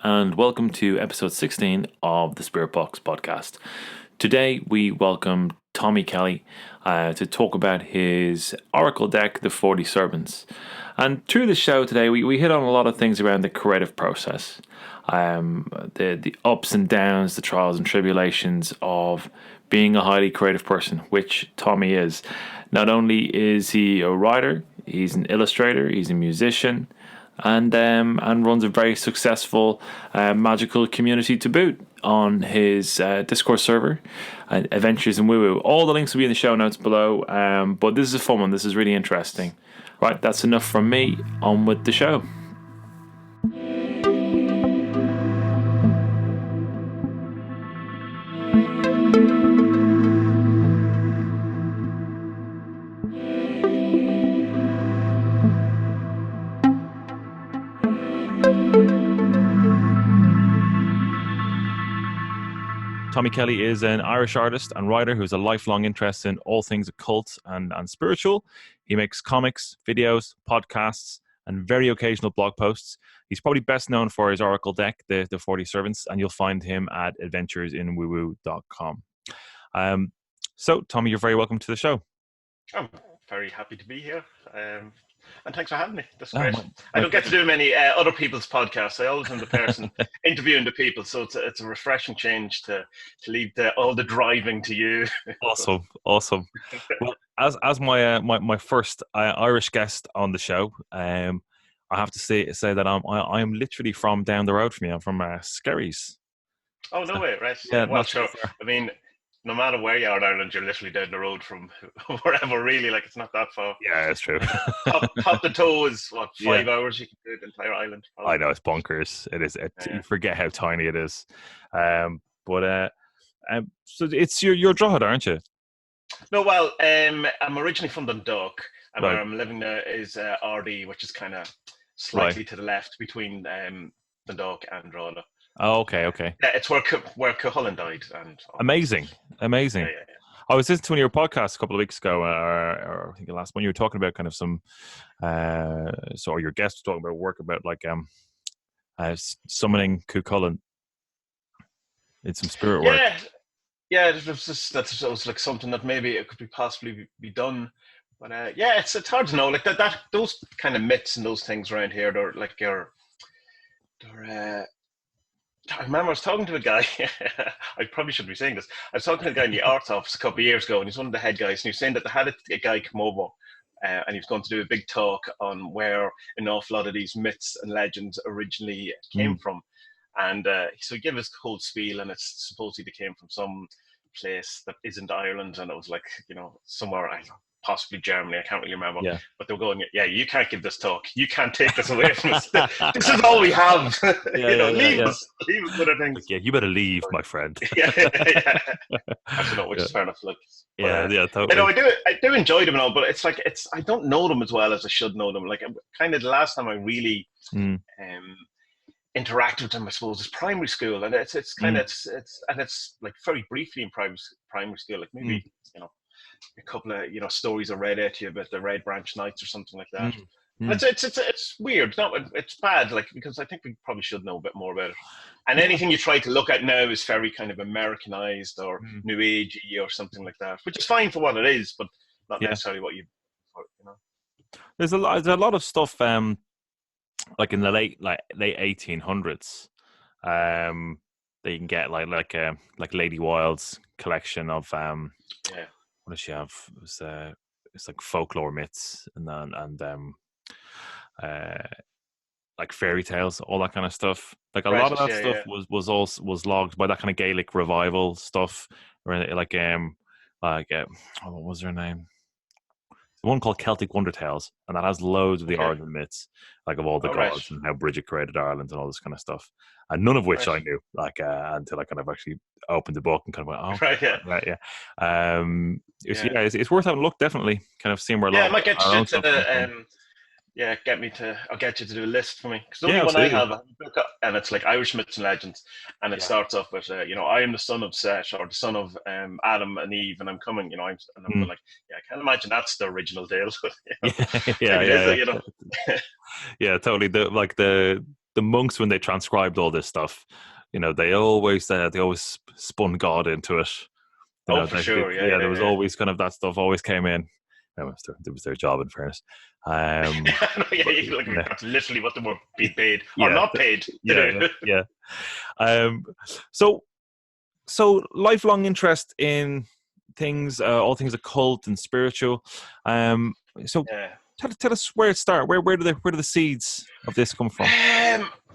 and welcome to episode 16 of the Spirit Box podcast. Today, we welcome Tommie Kelly to talk about his oracle deck, the 40 Servants. And through the show today, we hit on a lot of things around the creative process, the ups and downs, the trials and tribulations of being a highly creative person, which Tommie is. Not only is he a writer, he's an illustrator, he's a musician, and runs a very successful magical community to boot on his Discord server, Adventures in Woo Woo. All the links will be in the show notes below, but this is a fun one. This is really interesting. Right, that's enough from me. On with the show. Tommie Kelly is an Irish artist and writer who has a lifelong interest in all things occult and spiritual. He makes comics, videos, podcasts, and very occasional blog posts. He's probably best known for his oracle deck, the 40 Servants, and you'll find him at adventuresinwoowoo.com. So, Tommie, you're very welcome to the show. I'm very happy to be here. And thanks for having me. That's great. I don't get to do many other people's podcasts. I always am the person interviewing the people, so it's a refreshing change to leave all the driving to you. Awesome. Well, as my first Irish guest on the show, I have to say that I'm literally from down the road from you. I'm from Skerries. Oh, no way, right? Yeah, well, sure. I mean, no matter where you are in Ireland, you're literally down the road from wherever, really. Like, it's not that far. Yeah, that's true. top to toe is, 5 hours you can do the entire island. Probably. I know, it's bonkers. It is. You forget how tiny it is. So it's your Drogheda, aren't you? No, well, I'm originally from Dundalk, and right. where I'm living now is Ardee, which is kind of slightly to the left between Dundalk and Drogheda. Oh, okay. Yeah, it's where Cuchulainn died. And amazing. Yeah. I was listening to one of your podcasts a couple of weeks ago, or I think the last one. You were talking about kind of some, so your guest was talking about work about like summoning Cuchulainn. It's some spirit work. Yeah. It was like something that maybe it could possibly be done. But it's hard to know. Like that those kind of myths and those things around here, they're like I remember I was talking to a guy, I probably shouldn't be saying this, I was talking to a guy in the arts office a couple of years ago, and he's one of the head guys, and he was saying that they had a guy come over, and he was going to do a big talk on where an awful lot of these myths and legends originally came from. And so he gave us the whole spiel, and it's supposedly they came from some place that isn't Ireland, and it was like, somewhere, I don't know, possibly Germany, I can't really remember. Yeah. But they were going, you can't give this talk. You can't take this away from us. This is all we have. Leave us with things. Yeah, you better leave, my friend. yeah. I don't know, which is fair enough. Like, totally. I do enjoy them and all, but it's like, I don't know them as well as I should know them. Like, kind of the last time I really interacted with them, I suppose, is primary school, and it's kind of it's like very briefly in primary school, like maybe a couple of stories I read out to you about the Red Branch Knights or something like that. It's weird. It's bad, like, because I think we probably should know a bit more about it. And anything you try to look at now is very kind of Americanized or New Agey or something like that, which is fine for what it is, but not necessarily what you. There's a lot of stuff. Like in the late 1800s, that you can get like Lady Wilde's collection of what does she have? It's like folklore myths and like fairy tales, all that kind of stuff. Like a lot of that stuff was logged by that kind of Gaelic revival stuff, or like what was her name? The one called Celtic Wonder Tales, and that has loads of the origin myths, like of all the gods and how Bridget created Ireland and all this kind of stuff. And none of which I knew, like until I kind of actually opened the book and kind of went, it's worth having a look. Definitely, kind of seeing where. I might get you to I'll get you to do a list for me, because the only one I have, and it's like Irish myths and legends, and it starts off with I am the son of Seth, or the son of Adam and Eve, and I'm coming, I'm like, I can't imagine that's the original deal. Yeah, totally. the monks, when they transcribed all this stuff, they always spun God into it. Oh, for sure. Yeah, there was always kind of that stuff always came in. It was their job, in fairness. That's literally what they were being paid or Yeah, not paid to do. Yeah. So lifelong interest in things, all things occult and spiritual. So Yeah. tell us where it started. Where do the seeds of this come from?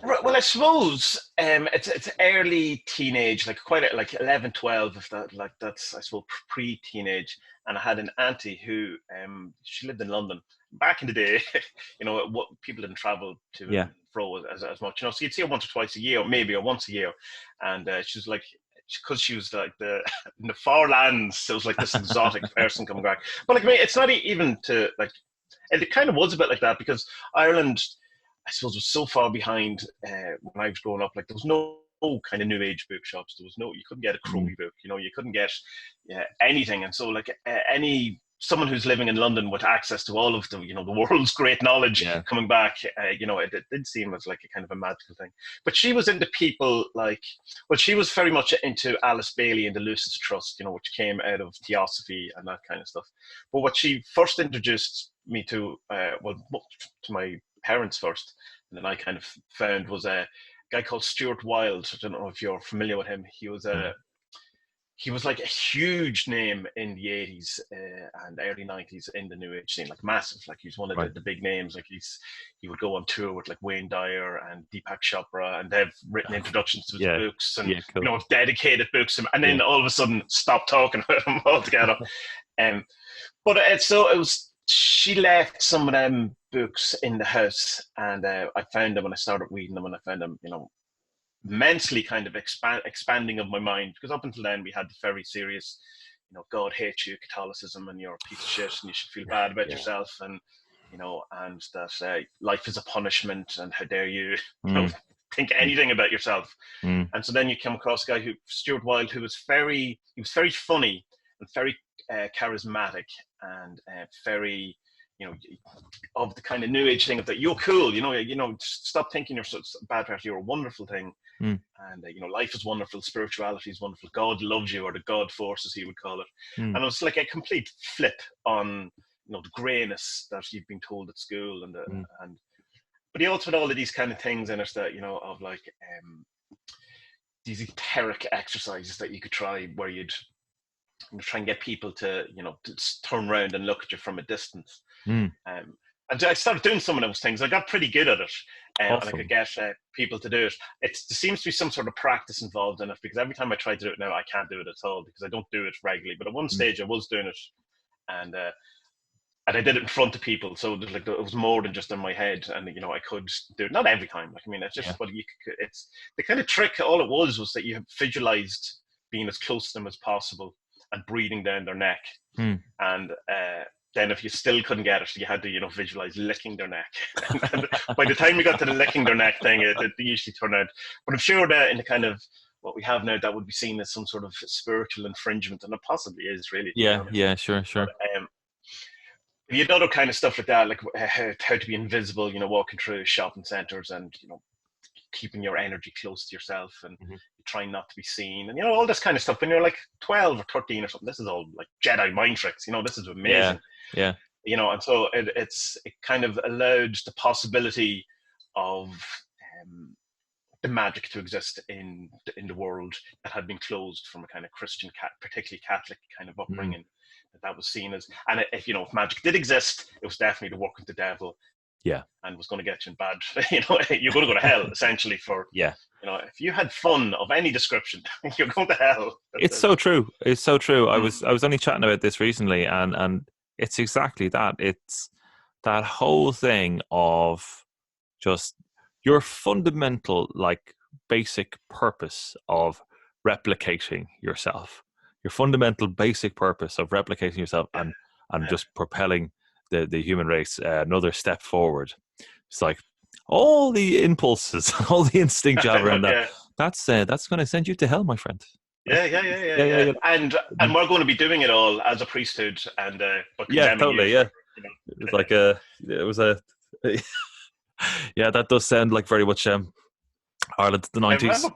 Well, I suppose it's early teenage, like like 11, 12, if that, like that's, I suppose, pre-teenage. And I had an auntie who she lived in London back in the day. What people didn't travel to and fro as much. So you'd see her once or twice a year, or once a year. And she was like, because she was like in the far lands, it was like this exotic person coming back. But like, I mean, it's not even to like. It kind of was a bit like that because Ireland, I suppose, was so far behind when I was growing up. Like there was no kind of new age bookshops. There was you couldn't get a Crowley book. You couldn't get anything. And so like someone who's living in London with access to all of the the world's great knowledge coming back, it did seem as like a kind of a magical thing. But she was into people like, well, she was very much into Alice Bailey and the Lucis Trust, which came out of Theosophy and that kind of stuff. But what she first introduced me to, to my parents first, and then I kind of found was a guy called Stuart Wilde. I don't know if you're familiar with him. He was like a huge name in the 80s and early 90s in the New Age scene, like massive. Like he's one of the big names. Like he would go on tour with like Wayne Dyer and Deepak Chopra, and they've written introductions to his books and cool. Dedicated books, and then all of a sudden stopped talking about him altogether. But so it was. She left some of them books in the house, and I found them and I started reading them, and I found them, immensely kind of expanding of my mind, because up until then we had the very serious, God hates you, Catholicism, and you're a piece of shit, and you should feel bad about yourself, and and that life is a punishment, and how dare you, think anything about yourself. And so then you come across a guy Stuart Wilde, who was very funny and very charismatic and very, of the kind of new age thing of that you're cool, stop thinking you're such a bad person, you're a wonderful thing. And life is wonderful, spirituality is wonderful, God loves you, or the God force, as he would call it. And it was like a complete flip on the grayness that you've been told at school, and but he also had all of these kind of things in it that of like these etheric exercises that you could try, where you'd try and get people to to turn around and look at you from a distance. And I started doing some of those things. I got pretty good at it, awesome. And I could get people to do it. There seems to be some sort of practice involved in it, because every time I try to do it now, I can't do it at all because I don't do it regularly. But at one stage, I was doing it, and I did it in front of people. So it was more than just in my head, and I could do it. Not every time. Like, I mean, it's just it's the kind of trick. All it was that you visualized being as close to them as possible and breathing down their neck, and then if you still couldn't get it, you had to visualize licking their neck. And by the time you got to the licking their neck thing, it usually turned out. But I'm sure that in the kind of what we have now, that would be seen as some sort of spiritual infringement, and it possibly is, really. Sure. But, you had other kind of stuff like that, like how to be invisible, walking through shopping centers, and keeping your energy close to yourself, and trying not to be seen, and all this kind of stuff. When you're like 12 or 13 or something, this is all like Jedi mind tricks. This is amazing. And so it kind of allowed the possibility of the magic to exist in the world that had been closed from a kind of Christian, particularly Catholic kind of upbringing. That was seen as, and if magic did exist, it was definitely the work of the devil. And was going to get you in bad, you're going to go to hell essentially for, if you had fun of any description, you're going to hell. It's so true. It's so true. I was only chatting about this recently, and it's exactly that. It's that whole thing of just your fundamental, like, basic purpose of replicating yourself, your fundamental basic purpose of replicating yourself and just propelling the human race another step forward. It's like all the impulses, all the instinct you have around that's going to send you to hell, my friend. Yeah. And we're going to be doing it all as a priesthood, and totally. It was like it was a Yeah, that does sound like very much Ireland the I 90s.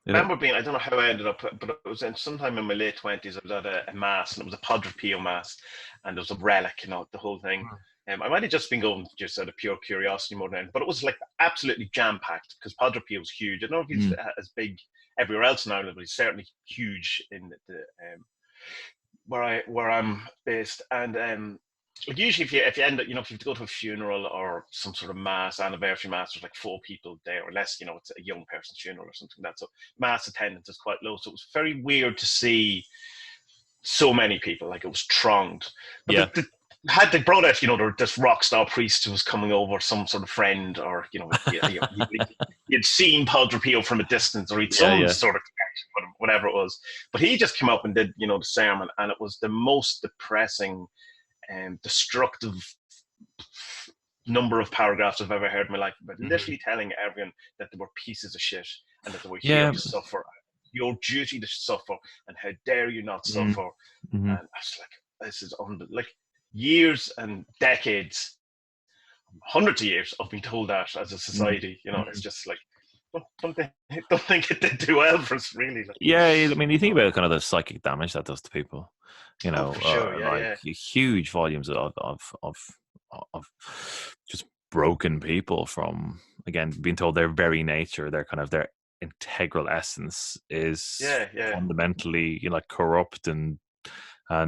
remember being, I don't know how I ended up, but it was sometime in my late 20s. I was at a mass, and it was a Padre Pio mass, and there was a relic, the whole thing. I might have just been going just out of pure curiosity more than anything, but it was like absolutely jam packed because Padre Pio was huge. I don't know if he's Mm. as big everywhere else in Ireland, but he's certainly huge in the where I'm based. And like usually, if you end up, if you have to go to a funeral or some sort of mass, anniversary mass, there's like 4 people there, or less. It's a young person's funeral or something like that. So mass attendance is quite low. So it was very weird to see so many people. Like it was thronged. But Yeah. had they brought out, this rock star priest who was coming over, some sort of friend, or you'd seen Padre Pio from a distance, or he'd some Yeah. sort of connection, whatever it was. But he just came up and did, the sermon, and it was the most depressing and destructive number of paragraphs I've ever heard in my life, but literally telling everyone that they were pieces of shit and that they were here to suffer. Your duty to suffer, and how dare you not suffer? And I was like, this is like years and decades, hundreds of years of being told that as a society. It's just like, don't think it did do well for us, really. Like, Yeah, I mean, you think about kind of the psychic damage that does to people, for sure, yeah. huge volumes of just broken people from, again, being told their very nature, their integral essence is fundamentally like corrupt and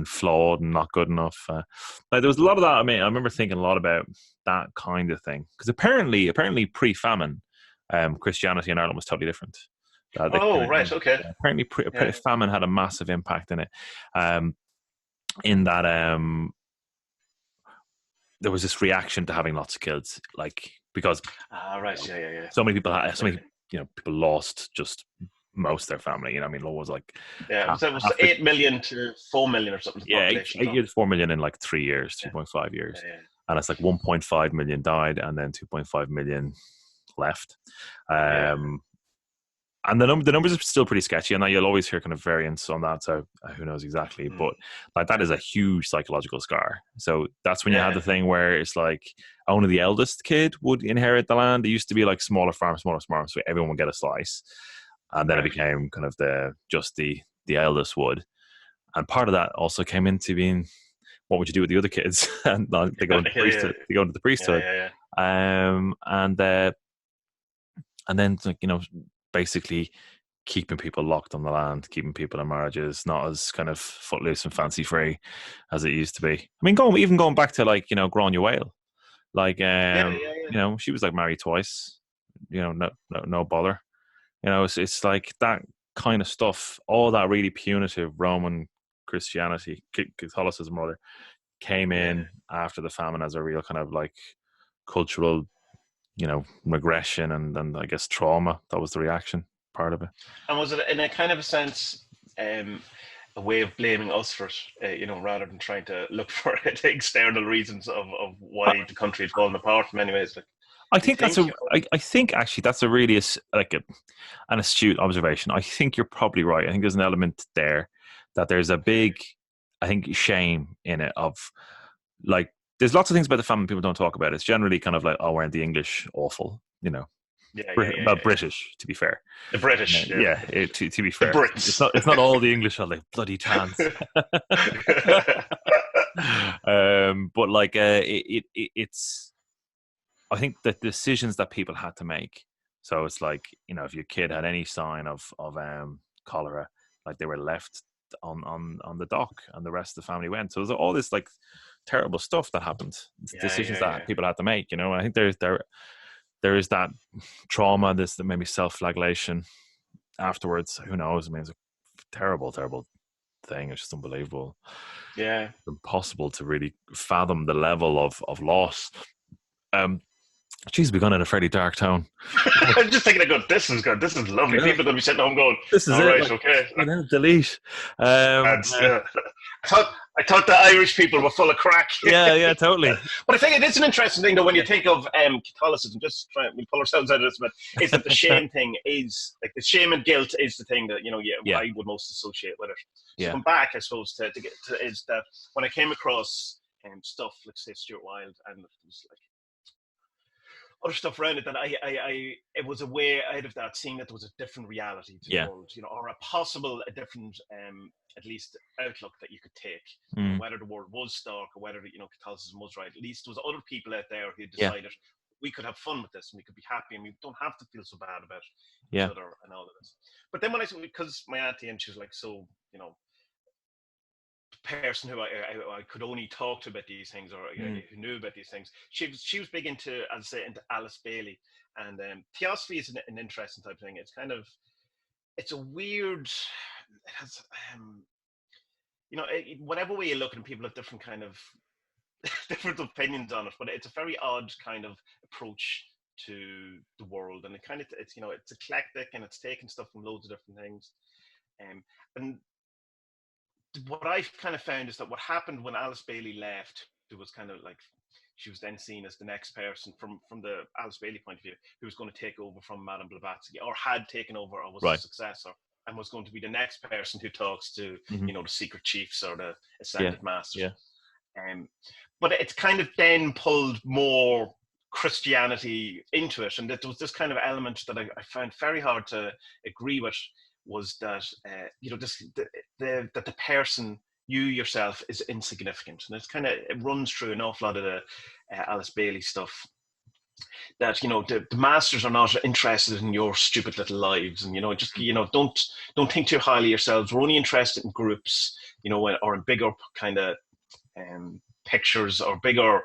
flawed and not good enough. Like there was a lot of that. I mean, I remember thinking a lot about that kind of thing because apparently pre-famine, Christianity in Ireland was totally different. Right, okay. Apparently, famine had a massive impact in it. In that, there was this reaction to having lots of kids, like because so many people people lost just most of their family. I mean, it was like it was 8 million to 4 million or something. Yeah, 8 4 million in like 3 years, 2.5 years, and it's like 1.5 million died, and then 2.5 million left. And the numbers are still pretty sketchy, and you'll always hear kind of variants on that. So who knows exactly? But like that is a huge psychological scar. So that's when you had the thing where it's like only the eldest kid would inherit the land. It used to be like smaller farms, so everyone would get a slice, and then it became kind of the eldest would. And part of that also came into being, what would you do with the other kids? And they go into the priesthood. They go into the priesthood, and then like basically keeping people locked on the land, keeping people in marriages, not as kind of footloose and fancy free as it used to be. I mean, going back to like Gráinne Whale, like she was like married twice, no bother. It's like that kind of stuff. All that really punitive Roman Christianity, Catholicism rather, came in after the famine as a real kind of like cultural regression and I guess trauma. That was the reaction part of it. And was it in a kind of a sense a way of blaming us for it, rather than trying to look for external reasons of why the country had fallen apart in many ways? Like, I think actually that's a really an astute observation. I think you're probably right. I think there's an element there that there's a big, I think, shame in it of like, there's lots of things about the famine people don't talk about. It's generally kind of like, oh, weren't the English awful? British, to be fair. The British, to be fair, the Brits. It's not all the English are like bloody tans. But like, it's. I think the decisions that people had to make. So it's like, if your kid had any sign of cholera, like they were left on the dock, and the rest of the family went. So there's all this like terrible stuff that happened. Decisions that people had to make. I think there is that trauma, this maybe self-flagellation afterwards. Who knows? I mean, it's a terrible, terrible thing. It's just unbelievable. Yeah, it's impossible to really fathom the level of loss. Jeez, we've gone in a fairly dark tone. I'm just thinking, this is good. This is lovely. People are going to be sitting home going, "This is all it." Right, like, okay. Delete. I thought the Irish people were full of crack. Yeah, totally. But I think it is an interesting thing, though, when you think of Catholicism. Just trying to pull ourselves out of this, but is that the shame thing is like the shame and guilt is the thing that I would most associate with it. So come back, I suppose, to get to is that when I came across stuff like say Stuart Wilde, and it was like, other stuff around it, that it was a way out of that, seeing that there was a different reality to the world, or a different, at least outlook that you could take. Whether the world was dark or whether Catholicism was right, at least there was other people out there who decided we could have fun with this and we could be happy and we don't have to feel so bad about each other and all of this. But then because my auntie, and she was like, so person who I could only talk to about these things, or who knew about these things. She was big into, as I say, into Alice Bailey, and theosophy is an interesting type of thing. It's a weird. It has, whatever way you look at it, people have different kind of different opinions on it, but it's a very odd kind of approach to the world, and it's eclectic, and it's taking stuff from loads of different things, and what I've kind of found is that what happened when Alice Bailey left, it was kind of like she was then seen as the next person from the Alice Bailey point of view, who was going to take over from Madame Blavatsky, or had taken over, or was a successor, and was going to be the next person who talks to the secret chiefs or the ascended masters. But it's kind of then pulled more Christianity into it, and there was this kind of element that I found very hard to agree with, was that that the person, you yourself, is insignificant, and it runs through an awful lot of the Alice Bailey stuff. That the masters are not interested in your stupid little lives, and don't think too highly of yourselves. We're only interested in groups, or in bigger kind of pictures, or bigger.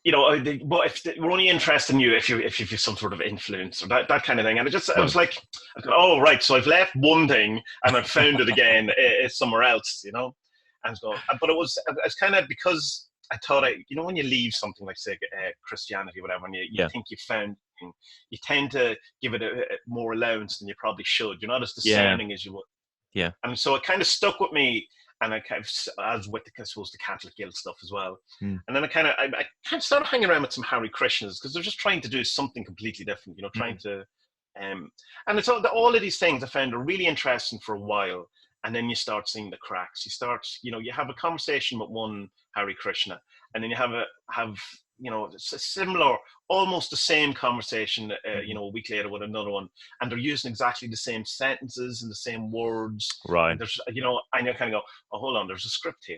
But if we're only interested in you if you have some sort of influence, or that kind of thing. And I was like, oh right, so I've left one thing and I've found it again somewhere else, And so, but it was kind of because I thought when you leave something like, say, Christianity or whatever, and you think you found, you tend to give it a more allowance than you probably should. You're not as discerning as you would. Yeah. And so it kind of stuck with me. And I kind of, as with the Catholic guild stuff as well. And then I kind of started hanging around with some Hare Krishnas, because they're just trying to do something completely different, trying to, and it's all of these things I found are really interesting for a while. And then you start seeing the cracks. You start, you have a conversation with one Hare Krishna, and then you have a similar, almost the same conversation, a week later with another one, and they're using exactly the same sentences and the same words. Right. And there's, and you kind of go, oh, hold on, there's a script here,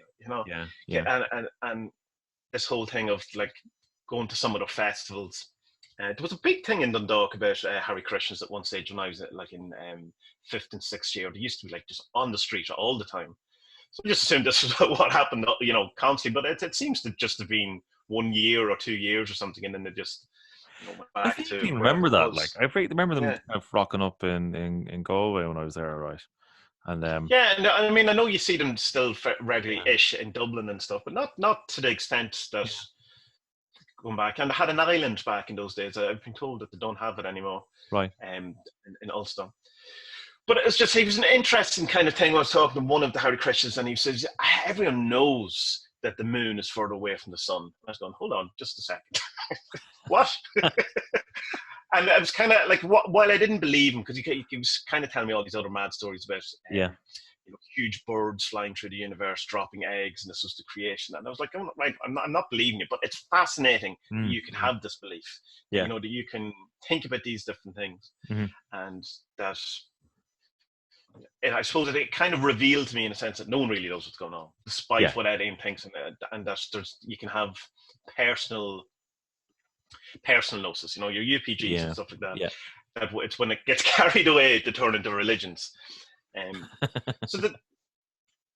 Yeah. And this whole thing of like going to some of the festivals. There was a big thing in Dundalk about Hare Krishnas at one stage when I was like in 5th and 6th year. They used to be like just on the street all the time. So I just assumed this was what happened, constantly. But it seems to just have been 1 year or 2 years or something, and then they just went back I to. I remember that. Like I remember them kind of rocking up in Galway when I was there, right? And and I mean, I know you see them still regularly-ish in Dublin and stuff, but not to the extent that. Going back, and they had an island back in those days. I've been told that they don't have it anymore. Right. In Ulster. But it was an interesting kind of thing. I was talking to one of the Hare Krishnas, and he says, everyone knows that the moon is further away from the sun. I was going, hold on, just a second. What? And I was kind of like, while I didn't believe him, because he was kind of telling me all these other mad stories about huge birds flying through the universe, dropping eggs, and this was the creation. And I was like, I'm not believing it, but it's fascinating that you can have this belief. That you can think about these different things, and that I suppose it kind of revealed to me in a sense that no one really knows what's going on, despite what Ed Aim thinks, and that you can have personal gnosis, your UPGs and stuff like that. Yeah. It's when it gets carried away to turn into religions.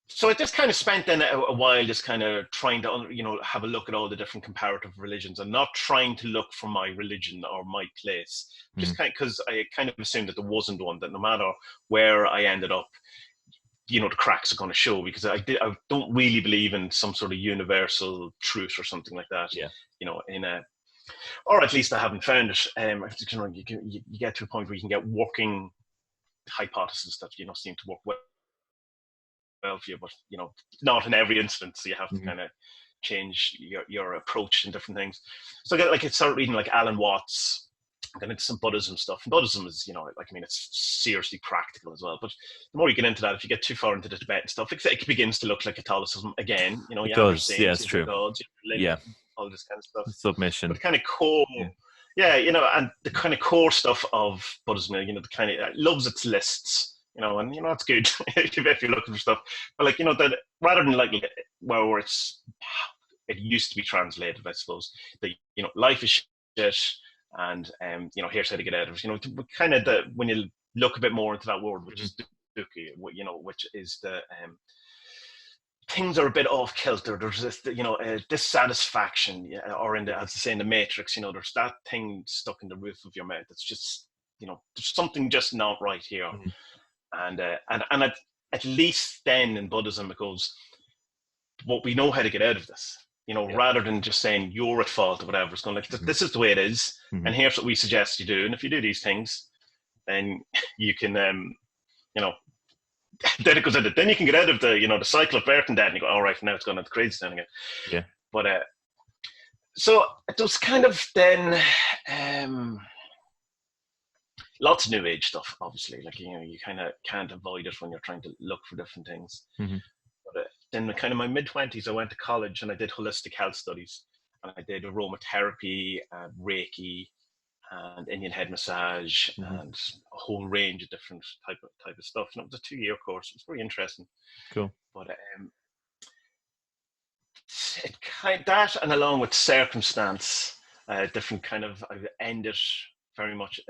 So I just kind of spent then a while just kind of trying to have a look at all the different comparative religions, and not trying to look for my religion or my place, just kind of because I kind of assumed that there wasn't one, that no matter where I ended up, the cracks are going to show, because I don't really believe in some sort of universal truth or something like that. Or at least I haven't found it. You get to a point where you can get working hypotheses that seem to work well for you, but not in every instance. So you have to kind of change your approach and different things. So I started reading like Alan Watts, got into some Buddhism stuff. And Buddhism is it's seriously practical as well. But the more you get into that, if you get too far into the Tibetan stuff, it begins to look like Catholicism again. It does. Yeah, it's true. Gods, yeah. all this kind of stuff. But Submission. the kind of core, yeah, you know, and the kind of core stuff of Buddhism, you know, the kind of it loves its lists, you know, and you know that's good if you're looking for stuff. But like, you know, that rather than like where it used to be translated, I suppose, that you know, life is shit, and you know, here's how to get out of it. You know, kind of when you look a bit more into that word, which is dukkha, you know, which is the things are a bit off kilter. There's this, you know, dissatisfaction, or as I say in the Matrix, you know, there's that thing stuck in the roof of your mouth. It's just, you know, there's something just not right here, and at least then in Buddhism it goes, well, we know how to get out of this. You know, rather than just saying you're at fault or whatever. It's going like, this is the way it is, and here's what we suggest you do. And if you do these things, then you can, you know, then it goes into, then you can get out of the, you know, the cycle of birth and death, and you go, all right, now it's going into crazy thing again. Yeah. But so it was kind of then lots of New Age stuff, obviously. Like, you know, you kind of can't avoid it when you're trying to look for different things. But then kind of my mid-20s, I went to college and I did holistic health studies, and I did aromatherapy and Reiki and Indian head massage and a whole range of different type of stuff. And it was a 2-year course. It was very interesting. Cool. But it kind of, that, and along with circumstance, different kind of, I ended very much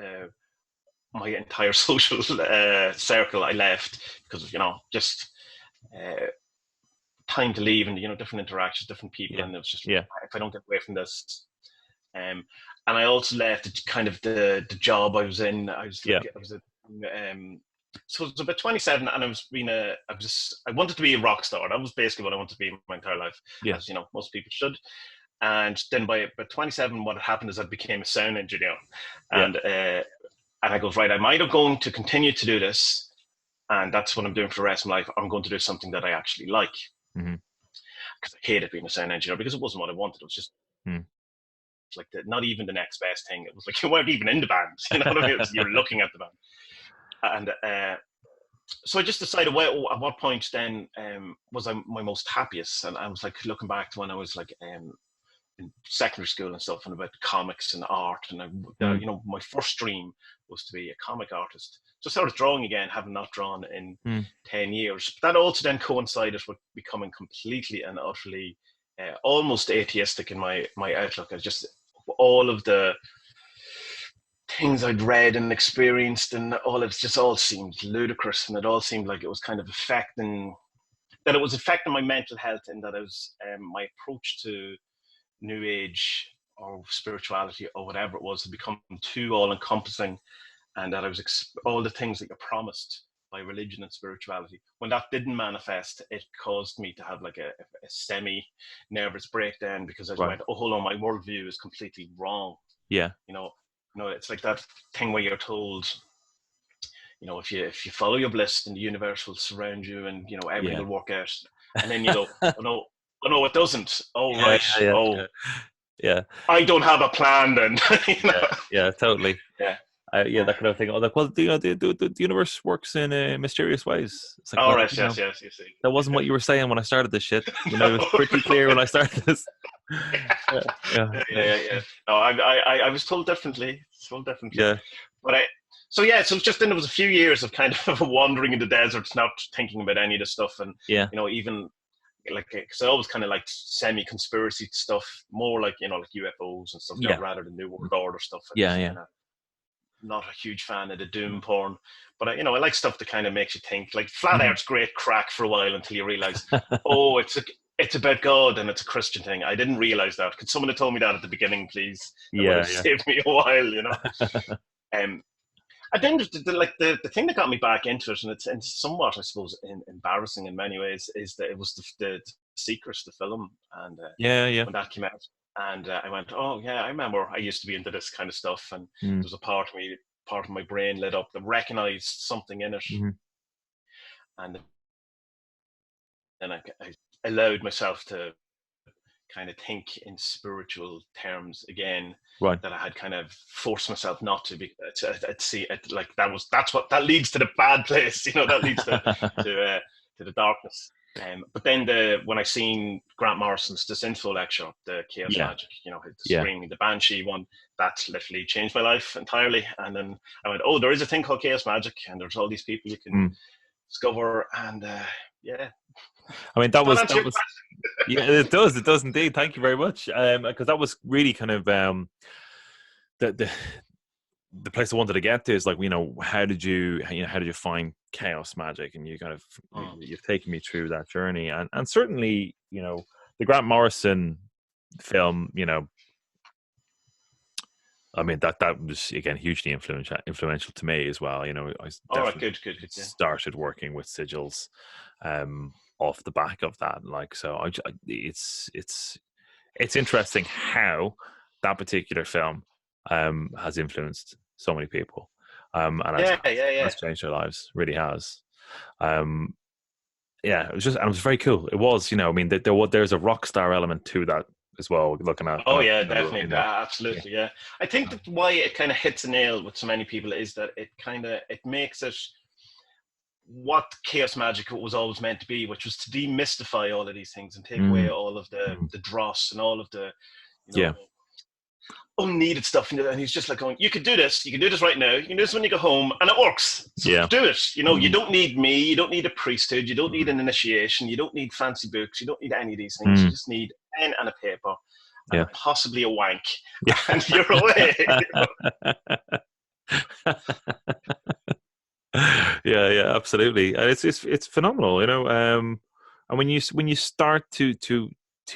my entire social circle I left because of, you know, just time to leave, and you know, different interactions, different people, and it was just if I don't get away from this. And I also left kind of the job I was in. I was so it was about 27, and I wanted to be a rock star. That was basically what I wanted to be my entire life, as you know, most people should. And then by 27, what had happened is I became a sound engineer, and I goes, right, I'm either going to continue to do this, and that's what I'm doing for the rest of my life, or I'm going to do something that I actually like. Because I hated being a sound engineer, because it wasn't what I wanted. It was just like not even the next best thing. It was like you weren't even in the band. You know what I mean? You're looking at the band. And so I just decided, well, at what point then was I my most happiest? And I was like looking back to when I was like in secondary school and stuff, and about comics and art, and you know, my first dream was to be a comic artist. So I started drawing again, having not drawn in 10 years. But that also then coincided with becoming completely and utterly almost atheistic in my outlook. I just, all of the things I'd read and experienced, and it just all seemed ludicrous, and it all seemed like it was kind of affecting my mental health, and that I was my approach to New Age or spirituality or whatever it was had become too all-encompassing, and that I was all the things that you're promised by religion and spirituality, when that didn't manifest, it caused me to have like a semi-nervous breakdown, because I went, oh, hold on, my worldview is completely wrong. You know, it's like that thing where you're told, you know, if you follow your bliss, then the universe will surround you, and you know, everything will work out. And then you go, oh no, it doesn't. Oh right. I don't have a plan then. You know? Totally. That kind of thing. Like, well, you know, the universe works in mysterious ways. It's like, right, yes, you see. That wasn't what you were saying when I started this shit. You know, it was pretty clear when I started this. No, I was told differently. Yeah. But so it's just then there was a few years of kind of wandering in the deserts, not thinking about any of the stuff, and you know, even like, because I always kind of liked semi-conspiracy stuff, more like, you know, like UFOs and stuff, rather than New World Order stuff. Not a huge fan of the doom porn, but you know, I like stuff that kind of makes you think. Like Flat Earth's great crack for a while, until you realize, oh, it's about God and it's a Christian thing. I didn't realize that. Could someone have told me that at the beginning, please? That would have saved me a while, you know. I think the thing that got me back into it, and it's somewhat, I suppose, embarrassing in many ways, is that it was the Secrets, the film, and when that came out. And I went, oh yeah, I remember I used to be into this kind of stuff, and there was a part of my brain lit up that recognized something in it, and then I allowed myself to kind of think in spiritual terms again, that I had kind of forced myself not to be. I'd see it like that leads to the bad place, you know, that leads to the darkness. But then when I seen Grant Morrison's this info lecture, the Chaos Yeah, Magic, the yeah. Screaming, the Banshee one, that literally changed my life entirely. And then I went, oh, there is a thing called Chaos Magic, and there's all these people you can discover, and yeah. I mean, Does that that answer your was, question? yeah, it does indeed. Thank you very much. Because that was really kind of the the place I wanted to get to is like, how did you find chaos magic, and you kind of you've taken me through that journey, and certainly, the Grant Morrison film, I mean, that was again hugely influential to me as well. I All right, definitely good. Yeah. started working with sigils off the back of that. Like, so it's interesting how that particular film has influenced so many people, and has changed their lives. Really has. Yeah, it was very cool. It was, I mean, there's a rock star element to that as well. Looking at Oh kind yeah, of, definitely, absolutely, yeah. I think that why it kind of hits a nail with so many people is that it makes it what chaos magic was always meant to be, which was to demystify all of these things and take away all of the dross and all of the unneeded stuff. And he's just like going, you can do this right now, you can do this when you go home, and it works, so do it. You don't need me, you don't need a priesthood, you don't need an initiation, you don't need fancy books, you don't need any of these things. You just need a pen and a paper and possibly a wank, and you're away. Yeah, absolutely. And it's phenomenal, and when you start to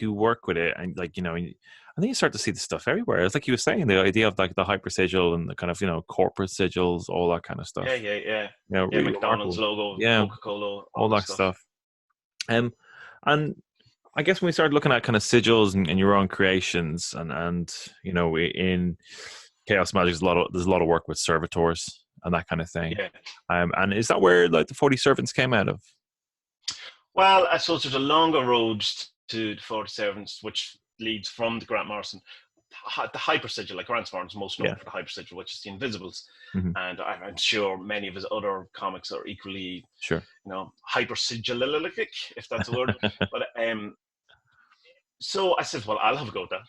work with it, and like, I think you start to see the stuff everywhere. It's like you were saying, the idea of like the hyper sigil and the kind of, corporate sigils, all that kind of stuff. Yeah. Really McDonald's remarkable. logo, Coca-Cola, all that stuff. And I guess when we started looking at kind of sigils and your own creations, and in chaos magic, there's a lot of work with servitors and that kind of thing. Yeah. And is that where like the 40 servants came out of? Well, I suppose there's a longer road to the 40 servants, which leads from the Grant Morrison, the Hypersigil. Like Grant Morrison's most known for the Hypersigil, which is the Invisibles, and I'm sure many of his other comics are equally, hypersigililic, if that's a word. But so I said, well, I'll have a go at that.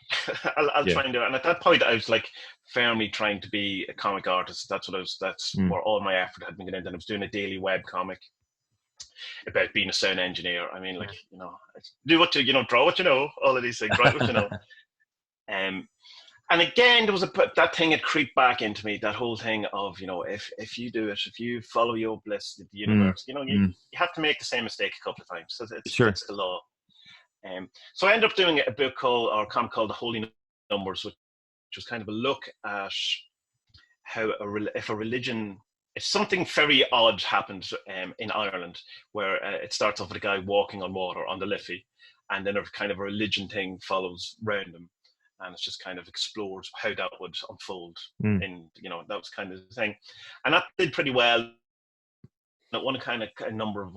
I'll try and do it. And at that point, I was like firmly trying to be a comic artist. That's where all my effort had been going into. And I was doing a daily web comic about being a sound engineer. I mean, like, do what draw what you know, all of these things, write what you know. And again, there was that thing had creeped back into me, that whole thing of, if you do it, if you follow your bliss, the universe, you have to make the same mistake a couple of times. So it's the law. So I ended up doing a book or a comic called The Holy Numbers, which was kind of a look at how if something very odd happened in Ireland, where it starts off with a guy walking on water on the Liffey, and then a kind of a religion thing follows round him, and it just kind of explores how that would unfold. In that was kind of the thing, and that did pretty well. It won a number of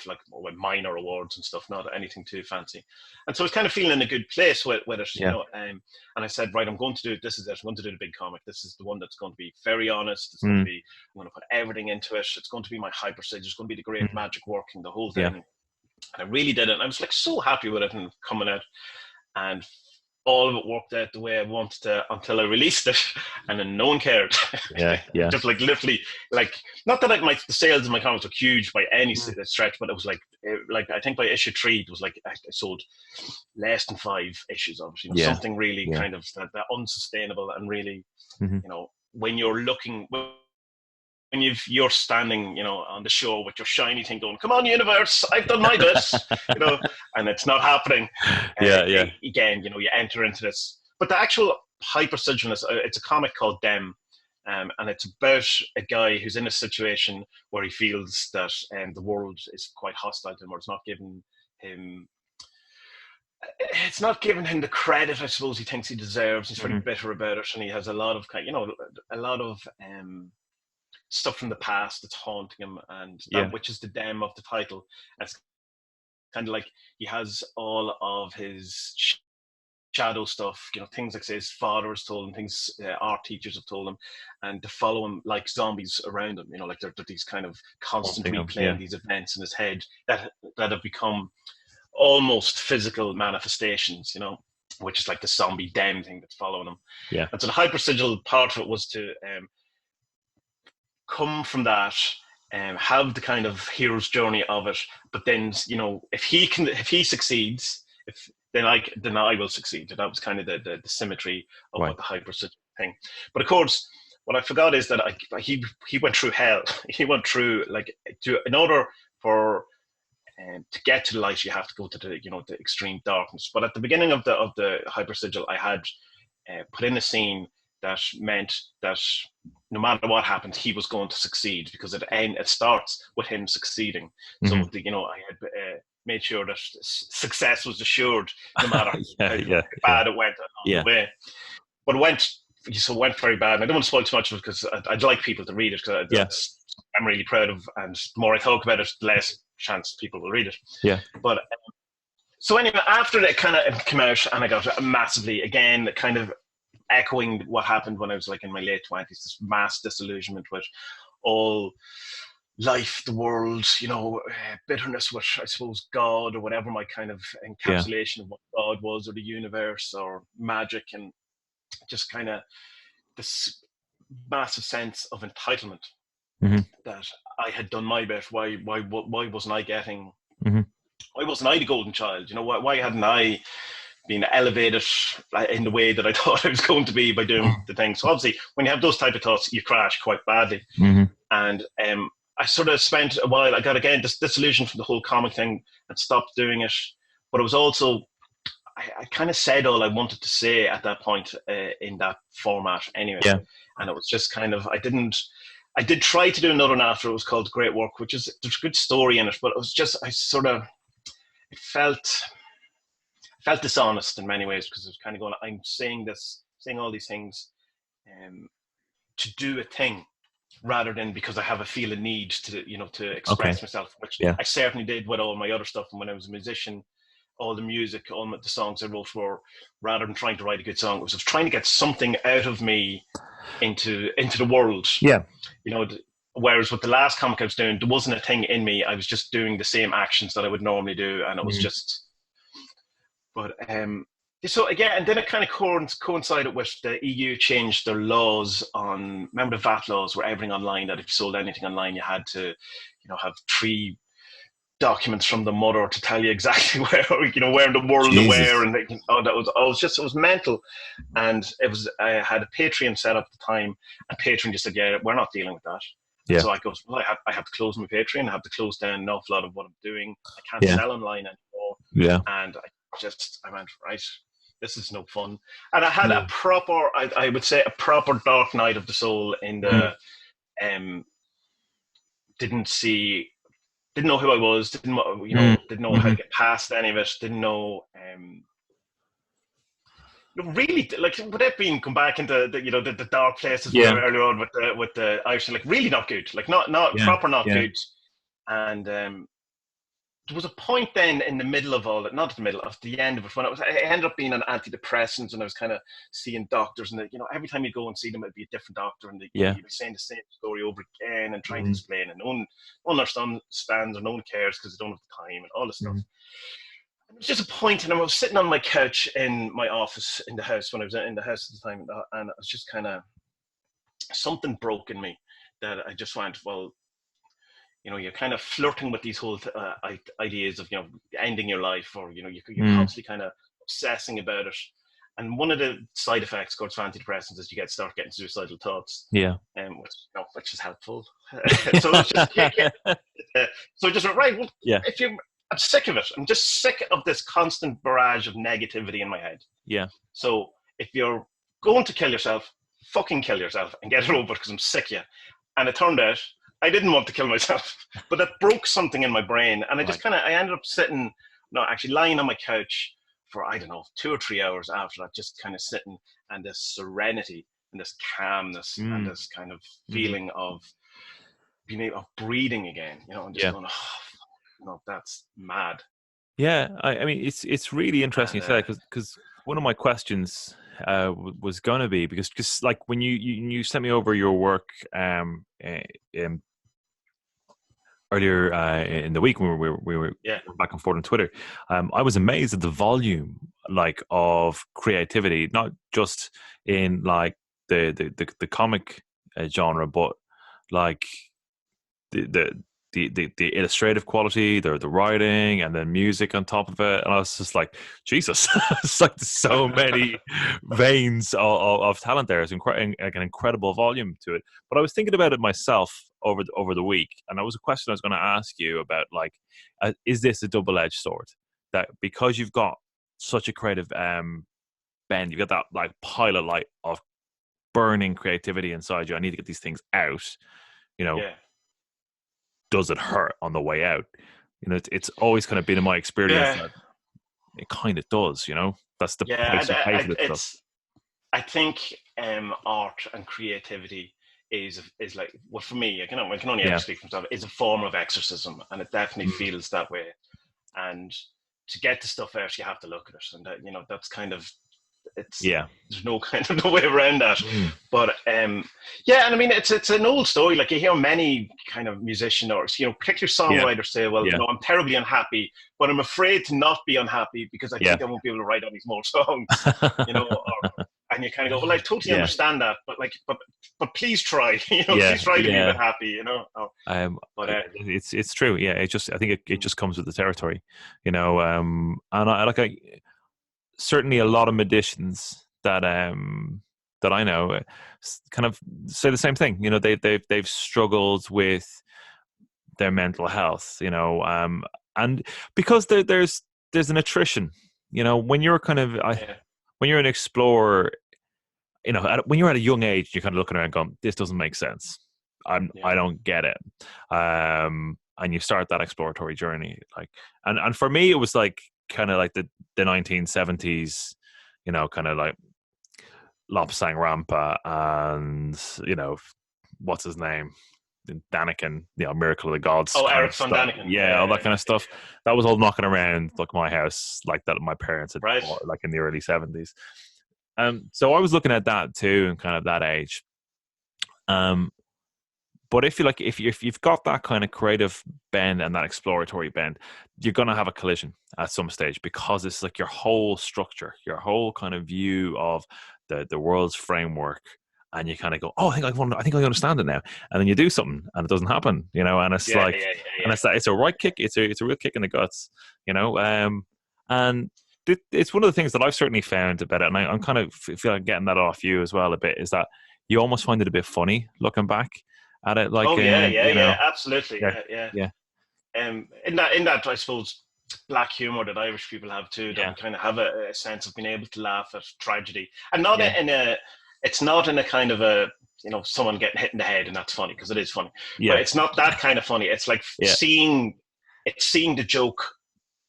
like minor awards and stuff, not anything too fancy. And so I was kind of feeling in a good place with it, and I said, right, I'm going to do it. This is it. I'm going to do the big comic. This is the one that's going to be very honest. It's going to be, I'm going to put everything into it. It's going to be my hyper stage. It's going to be the great magic working, the whole thing. And I really did it. And I was like so happy with it and coming out. And all of it worked out the way I wanted to until I released it, and then no one cared. Just like literally, like, not that the sales of my comics were huge by any stretch, but it was like I think by issue 3 it was like I sold less than 5 issues, obviously. Something really kind of that unsustainable, and really, when you're looking. When you're standing, on the shore with your shiny thing going, come on, universe, I've done my bit, and it's not happening. Again, you enter into this. But the actual hypersigilness, it's a comic called Dem, and it's about a guy who's in a situation where he feels that the world is quite hostile to him, or it's not giving him the credit, I suppose, he thinks he deserves. He's very bitter about it, and he has a lot of stuff from the past that's haunting him, and that which is the dem of the title. It's kind of like he has all of his shadow stuff, things like say his father has told him, things art teachers have told him, and to follow him like zombies around him. Like they're these kind of constant replaying these events in his head that have become almost physical manifestations. Which is like the zombie den thing that's following him. Yeah. And so the hypersigil part of it was to come from that, have the kind of hero's journey of it. But then, if he succeeds, then I will succeed. And that was kind of the symmetry of what the hypersigil thing. But of course, what I forgot is that he went through hell. He went through in order for to get to the light, you have to go to the extreme darkness. But at the beginning of the hypersigil, I had put in a scene that meant that no matter what happens, he was going to succeed, because it starts with him succeeding. Mm-hmm. So I had made sure that success was assured, no matter how bad it went on the way. But it went very bad. And I don't want to spoil too much of it, because I'd like people to read it, because I'm really proud of, and the more I talk about it, the less chance people will read it. Yeah. But so anyway, after that kind of came out, and I got massively, again, kind of echoing what happened when I was in my late 20s, this mass disillusionment with all life, the world, bitterness with, I suppose, God, or whatever my kind of encapsulation of what God was, or the universe, or magic, and just kind of this massive sense of entitlement. Mm-hmm. That I had done my bit. Why wasn't I getting? Mm-hmm. Why wasn't I the golden child? Why hadn't I been elevated in the way that I thought I was going to be by doing the thing? So obviously, when you have those type of thoughts, you crash quite badly. Mm-hmm. And I sort of spent a while. I got again this disillusion from the whole comic thing and stopped doing it. But it was also I kind of said all I wanted to say at that point in that format anyway. Yeah. And it was just kind of I did try to do another one after. It was called Great Work, there's a good story in it, but it was just, it felt dishonest in many ways, because it was kind of going, I'm saying all these things to do a thing, rather than because I have a feeling need to express myself, which I certainly did with all my other stuff. And when I was a musician, all the music, all the songs I wrote were, rather than trying to write a good song, it was trying to get something out of me into the world. Yeah. Whereas with the last comic I was doing, there wasn't a thing in me. I was just doing the same actions that I would normally do. And it was just, but so again, and then it kind of coincided with the EU changed their laws on, remember the VAT laws, where everything online, that if you sold anything online, you had to, have 3 documents from the mother to tell you exactly where in the world they were, and it was mental. And I had a Patreon set up at the time, and Patreon just said, we're not dealing with that. Yeah. So I go, well, I have to close my Patreon. I have to close down an awful lot of what I'm doing. I can't sell online anymore. Yeah. And I went, right, this is no fun. And I had a proper, I would say, a proper dark night of the soul in the didn't know who I was, didn't know how to get past any of it, didn't know, really, without being come back into the dark places earlier on with the Irish, really not good, not proper, not good. And there was a point then in the middle of all that, not the middle, of the end of it, when I ended up being on antidepressants, and I was kind of seeing doctors, and every time you go and see them, it'd be a different doctor, and you'd be saying the same story over again and trying to explain, and no one understands, or no one cares because they don't have the time and all this stuff. And it was just a point, and I was sitting on my couch in my office in the house, when I was in the house at the time, and it was just kind of, something broke in me, that I just went, well, you're kind of flirting with these whole ideas of, ending your life, or, you're constantly kind of obsessing about it. And one of the side effects, of course, of antidepressants is you start getting suicidal thoughts. Yeah. Which is helpful. So it's just, so I just went, right, well, I'm sick of it. I'm just sick of this constant barrage of negativity in my head. Yeah. So if you're going to kill yourself, fucking kill yourself and get it over, because I'm sick of you. And it turned out I didn't want to kill myself, but that broke something in my brain. And I just I ended up lying on my couch for, 2 or 3 hours after that, just kind of sitting, and this serenity and this calmness and this kind of feeling of being able of breathing again, and just going, that's mad. Yeah. I mean, it's really interesting you say that, because one of my questions was going to be because like when you sent me over your work earlier in the week when we were back and forth on Twitter, I was amazed at the volume like of creativity, not just in like the comic genre, but like the illustrative quality, the writing, and then music on top of it. And I was just like, Jesus, it's like there's so many veins of talent there. It's like an incredible volume to it. But I was thinking about it myself over the week, and that was a question I was going to ask you about. Like, is this a double-edged sword? That because you've got such a creative bend, you've got that like pilot light of burning creativity inside you. I need to get these things out. You know. Yeah. Does it hurt on the way out? You know, it's always kind of been in my experience that it kind of does. You know, that's the price you pay for this stuff. I think art and creativity is like, well, for me, I can only ever speak for myself. It's a form of exorcism, and it definitely feels that way. And to get the stuff out, you have to look at it, and that, you know, that's kind of there's no kind of no way around that. But and I mean, it's an old story. Like, you hear many kind of musician or, you know, particular songwriters say, well, you know, I'm terribly unhappy, but I'm afraid to not be unhappy because I think I won't be able to write any more songs. You know, and you kind of go, well, I totally understand that, but like, but please try, you know, please try to be happy, you know. But it's true. Yeah, I think it just comes with the territory, you know. And I certainly a lot of magicians that I know kind of say the same thing. You know, they've struggled with their mental health, you know, and because there's an attrition, you know, when you're kind of when you're an explorer, you know, when you're at a young age, you're kind of looking around going, this doesn't make sense. I don't get it. And you start that exploratory journey, like, and for me, it was like kind of like the 1970s, you know, kind of like Lobsang Rampa and, you know, what's his name? Daniken, you know, Miracle of the Gods. Oh, Eric von Daniken. Yeah, all that kind of stuff. That was all knocking around like my house, like that my parents had bought, like in the early 70s. So I was looking at that too, and kind of that age. But if you've got that kind of creative bend and that exploratory bend, you're going to have a collision at some stage, because it's like your whole structure, your whole kind of view of the world's framework, and you kind of go, oh, I think I understand it now, and then you do something and it doesn't happen, you know, and it's and it's a right kick, it's a real kick in the guts, you know, and it's one of the things that I've certainly found about it, and I'm kind of feel like getting that off you as well a bit, is that you almost find it a bit funny looking back at it, like absolutely, yeah. In that, I suppose, black humor that Irish people have too, that kind of have a sense of being able to laugh at tragedy, and not it's not in a kind of a, you know, someone getting hit in the head and that's funny, because it is funny, but it's not that kind of funny. It's like seeing the joke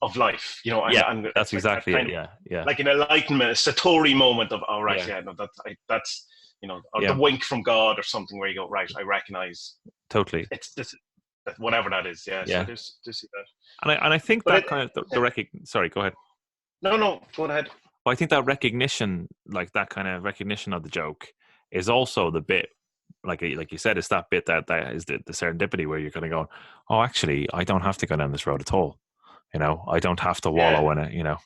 of life, you know. And that's exactly it. Like an enlightenment, a satori moment of, oh right, that's you know, or the wink from God or something, where you go, right, I recognize totally. It's this, whatever that is. So there's see that. And I think but kind of sorry, go ahead. No, go ahead. Well, I think that recognition, like that kind of recognition of the joke, is also the bit, like you said, it's that bit that is the serendipity, where you're kind of going, oh, actually, I don't have to go down this road at all. You know, I don't have to wallow in it. You know.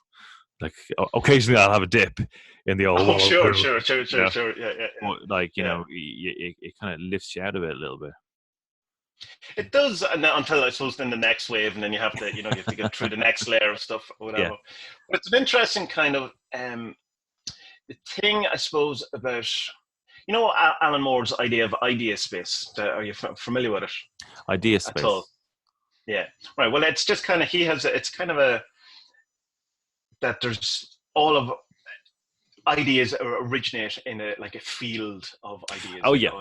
Like occasionally I'll have a dip in the old. Oh, sure. Yeah. But like, you know, it kind of lifts you out of it a little bit. It does, until I suppose then the next wave, and then you have to, you know, you have to get through the next layer of stuff or whatever. Yeah. But it's an interesting kind of the thing, I suppose, about, you know, Alan Moore's idea of idea space. Are you familiar with it? Idea space. At all? Yeah. Right. Well, it's just kind of, it's kind of that there's all of ideas originate in a field of ideas. Oh yeah,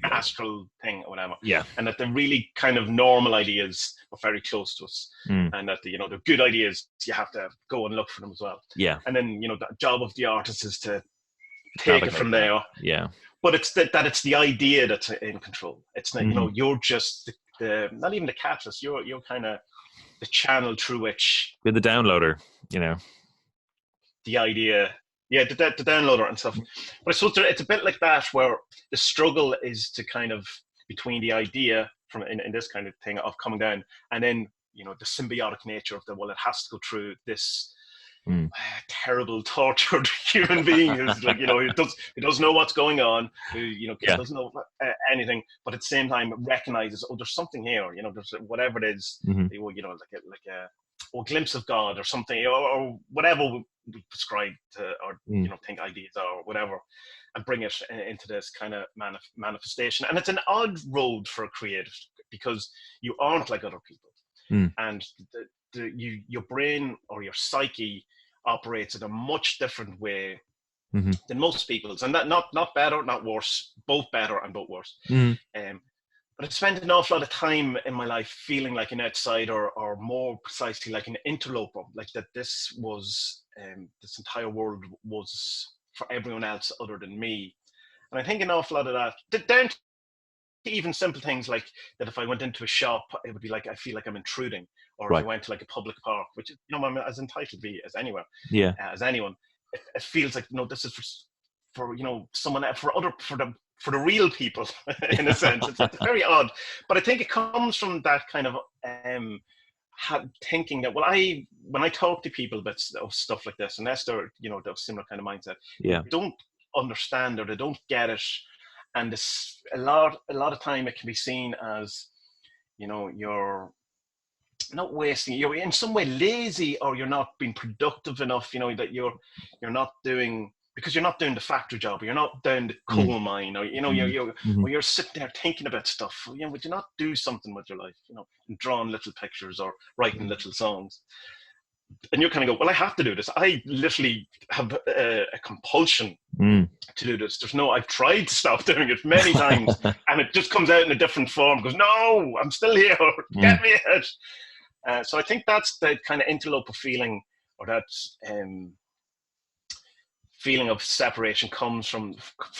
astral thing or whatever. Yeah, and that the really kind of normal ideas are very close to us, and that the good ideas, you have to go and look for them as well. Yeah, and then the job of the artist is to take it from there. Yeah, but it's that it's the idea that's in control. It's not you're just the not even the catalyst. You're kind of the channel through which you're the downloader. the idea, the downloader and stuff. But I suppose it's a bit like that, where the struggle is to kind of between the idea from in this kind of thing of coming down, and then the symbiotic nature of well, it has to go through this terrible, tortured human being who's like, he doesn't know what's going on, who doesn't know anything, but at the same time recognizes, there's something here, there's whatever it is, like a glimpse of God or something, or whatever we prescribe to, or think ideas are, or whatever, and bring it into this kind of manifestation. And it's an odd road for a creative, because you aren't like other people, and your brain or your psyche operates in a much different way than most people's, and that not better, not worse, both better and both worse. But I spent an awful lot of time in my life feeling like an outsider, or more precisely like an interloper, like that this was this entire world was for everyone else other than me. And I think an awful lot of that, down to even simple things like that, if I went into a shop, it would be like I feel like I'm intruding, or if I went to like a public park, which I'm as entitled to be as anyone, as anyone. It feels like this is for someone, for the real people in a sense. It's very odd, but I think it comes from that kind of thinking that when I talk to people about stuff like this, unless they're they're similar kind of mindset, they don't understand, or they don't get it. And this, a lot of time it can be seen as, you're not wasting, you're in some way lazy, or you're not being productive enough, that you're not doing, because you're not doing the factory job, or you're not doing the coal mine, or you're sitting there thinking about stuff. Would you not do something with your life, and drawing little pictures or writing little songs? And you kind of go, well, I have to do this. I literally have a compulsion to do this. I've tried to stop doing it many times, and it just comes out in a different form. It goes, no, I'm still here. Get me out. So I think that's the kind of interloper feeling, or that feeling of separation comes from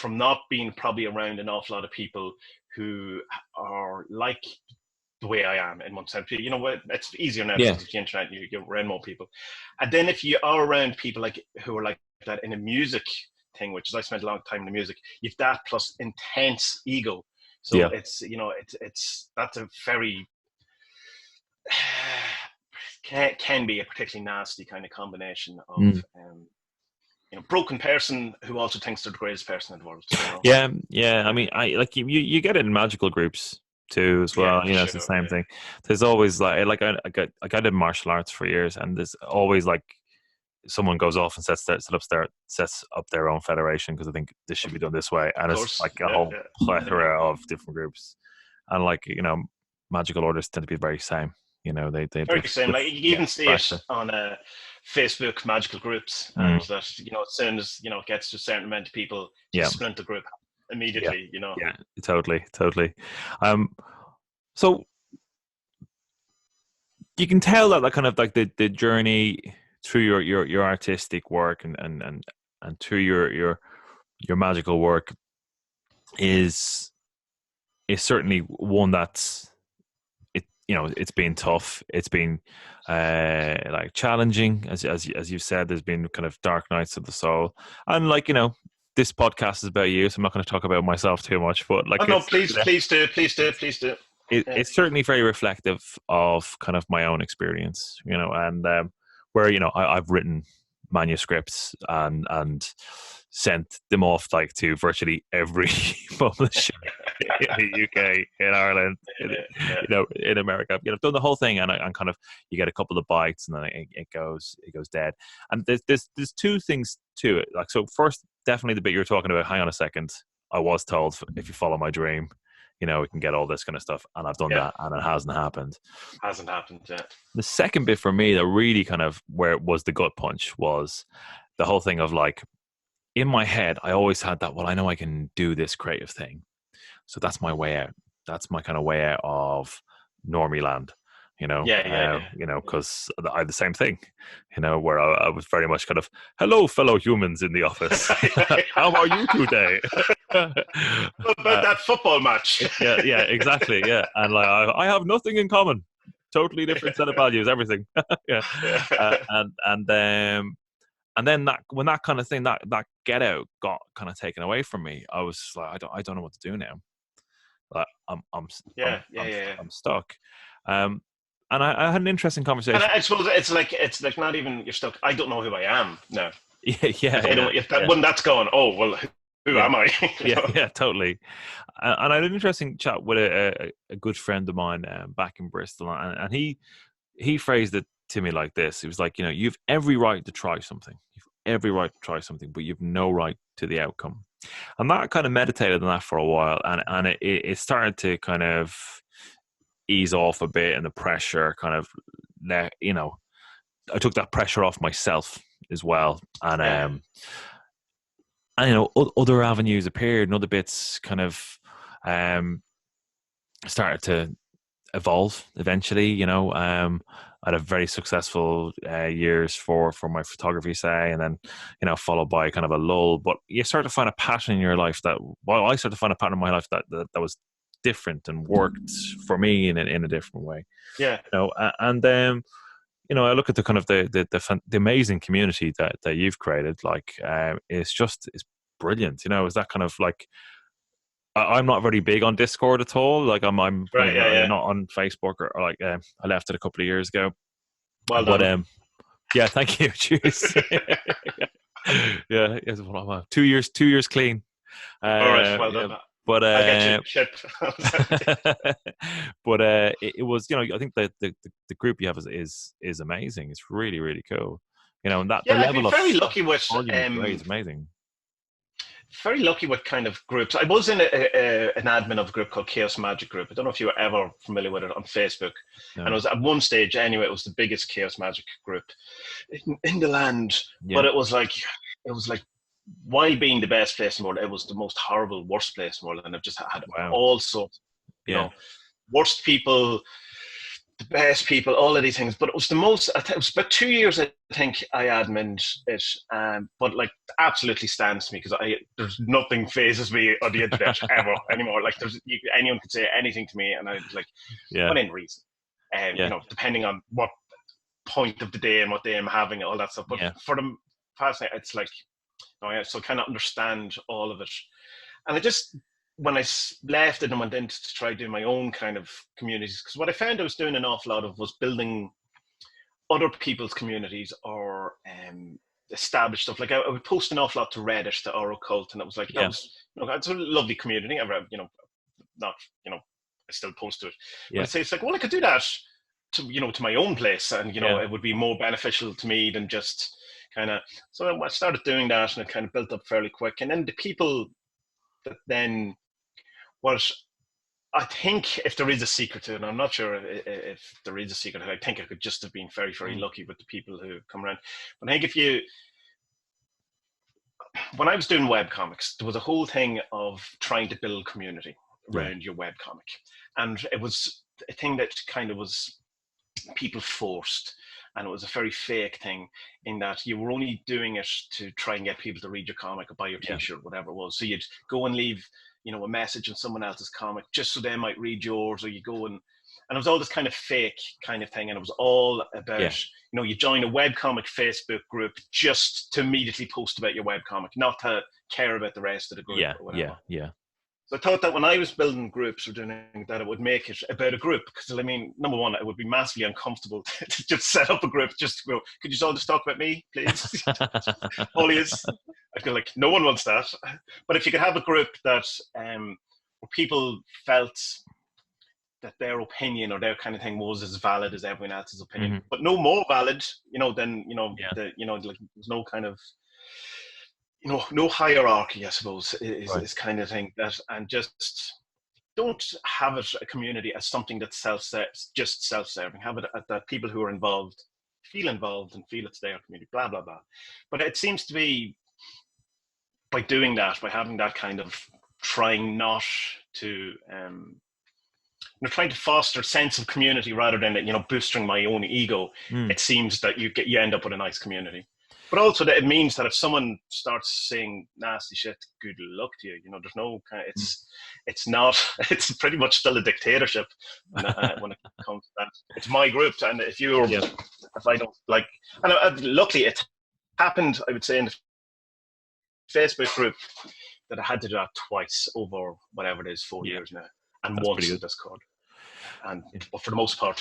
not being probably around an awful lot of people who are like the way I am, in one sense. It's easier now because of the internet, you're around more people. And then if you are around people who are like that in a music thing, which is, I spent a long time in the music, you've that plus intense ego. So it's that's a very can be a particularly nasty kind of combination of broken person who also thinks they're the greatest person in the world. I mean, you get it in magical groups too as well. It's the same thing. There's always I did martial arts for years, and there's always like someone goes off and sets up their own federation, because I think this should be done this way, and it's like a whole plethora of different groups, and magical orders tend to be very same. They very same. Like you even see it on Facebook magical groups, and that as soon as it gets to a certain amount of people, splinter the group immediately. Totally. So you can tell that kind of like the journey through your artistic work and through your magical work is certainly one that's it's been tough. It's been challenging, as you've said. There's been kind of dark nights of the soul, and this podcast is about you, so I'm not going to talk about myself too much. But please do. It's certainly very reflective of kind of my own experience, and where I've written manuscripts and sent them off to virtually every publisher in the UK, in Ireland, in America. I've done the whole thing, and kind of you get a couple of bites, and then it goes dead. And there's two things to it. So first, definitely the bit you're talking about. Hang on a second, I was told if you follow my dream, we can get all this kind of stuff, and I've done that, and it hasn't happened. Hasn't happened yet. The second bit for me that really kind of where it was the gut punch was the whole thing of in my head, I always had that, well, I know I can do this creative thing. So that's my way out. That's my kind of way out of normie land, because I had the same thing, where I was very much kind of, hello, fellow humans in the office. How are you today? What about that football match? Yeah, exactly. Yeah. And I have nothing in common. Totally different set of values, everything. And then when that kind of thing, that get out got kind of taken away from me, I was like, I don't know what to do now. Like I'm stuck. And I had an interesting conversation. And I suppose it's like not even you're stuck. I don't know who I am now. Yeah. When that's gone, oh well, who am I? Yeah, totally. And I had an interesting chat with a good friend of mine back in Bristol, and he phrased it to me like this. He was like, you've every right to try something. You've every right to try something, but you've no right to the outcome. And that kind of meditated on that for a while, and it started to kind of ease off a bit, and the pressure kind of, I took that pressure off myself as well, and other avenues appeared, and other bits kind of started to evolve eventually. I had a very successful years for my photography, say, and then followed by kind of a lull. But you start to find a pattern in your life I started to find a pattern in my life that was different and worked for me in a different way. Yeah. And I look at the kind of the amazing community that you've created. Like, it's brilliant. Is that kind of like, I'm not very big on Discord at all. Like I'm not on Facebook or like I left it a couple of years ago. Well done. Yeah, thank you. Cheers. Yeah, 2 years clean. All right, well done. But I'll get you ship. But it was, I think the group you have is amazing. It's really, really cool. And that the level of very lucky with is amazing. Very lucky with kind of groups. I was in an admin of a group called Chaos Magick Group. I don't know if you were ever familiar with it on Facebook. No. And it was at one stage, anyway, it was the biggest Chaos Magick group in the land. Yeah. But it was like, while being the best place in the world, it was the most horrible, worst place in the world. And I've just had all sorts, worst people, the best people, all of these things. But it was the most, it was about 2 years, I think, I admined it. But like, absolutely stands to me because there's nothing phases me on the internet ever anymore. Like, anyone could say anything to me, and I was like, within reason. Depending on what point of the day and what day I'm having, all that stuff. But for the past night, it's like, so I kind of understand all of it. And I just, when I left it and went in to try doing my own kind of communities, because what I found I was doing an awful lot of was building other people's communities or established stuff. Like I would post an awful lot to Reddit, to our Occult, and it was like, it's a lovely community. I still post to it. But it's like, well, I could do that to my own place, and it would be more beneficial to me than just kind of. So I started doing that, and it kind of built up fairly quick. And then the people that then. What I think, if there is a secret to it, and I'm not sure if there is a secret, I think I could just have been very, very lucky with the people who come around. But I think when I was doing webcomics, there was a whole thing of trying to build community around your webcomic. And it was a thing that kind of was people forced. And it was a very fake thing in that you were only doing it to try and get people to read your comic or buy your t-shirt, whatever it was. So you'd go and leave a message in someone else's comic just so they might read yours, or you go and it was all this kind of fake kind of thing, and it was all about you join a webcomic Facebook group just to immediately post about your webcomic, not to care about the rest of the group or whatever. So I thought that when I was building groups or doing that, it would make it about a group, because I mean, number one, it would be massively uncomfortable to just set up a group just to go, could you all just talk about me, please? All is. I feel like no one wants that. But if you could have a group that where people felt that their opinion or their kind of thing was as valid as everyone else's opinion, but no more valid, than like there's no kind of no hierarchy, I suppose, is kind of thing that, and just don't have it a community as something that's just self-serving. Have it that people who are involved and feel it's their community, blah, blah, blah. But it seems to be by doing that, by having that kind of trying not to, trying to foster a sense of community rather than, boosting my own ego, it seems that you end up with a nice community. But also that it means that if someone starts saying nasty shit, good luck to you. There's no kind of, it's pretty much still a dictatorship when it comes to that. It's my group, and if I don't like, and luckily happened, I would say, in the Facebook group that I had to do that twice over whatever it is, 4 years now, and That's pretty once in good. Discord. But for the most part,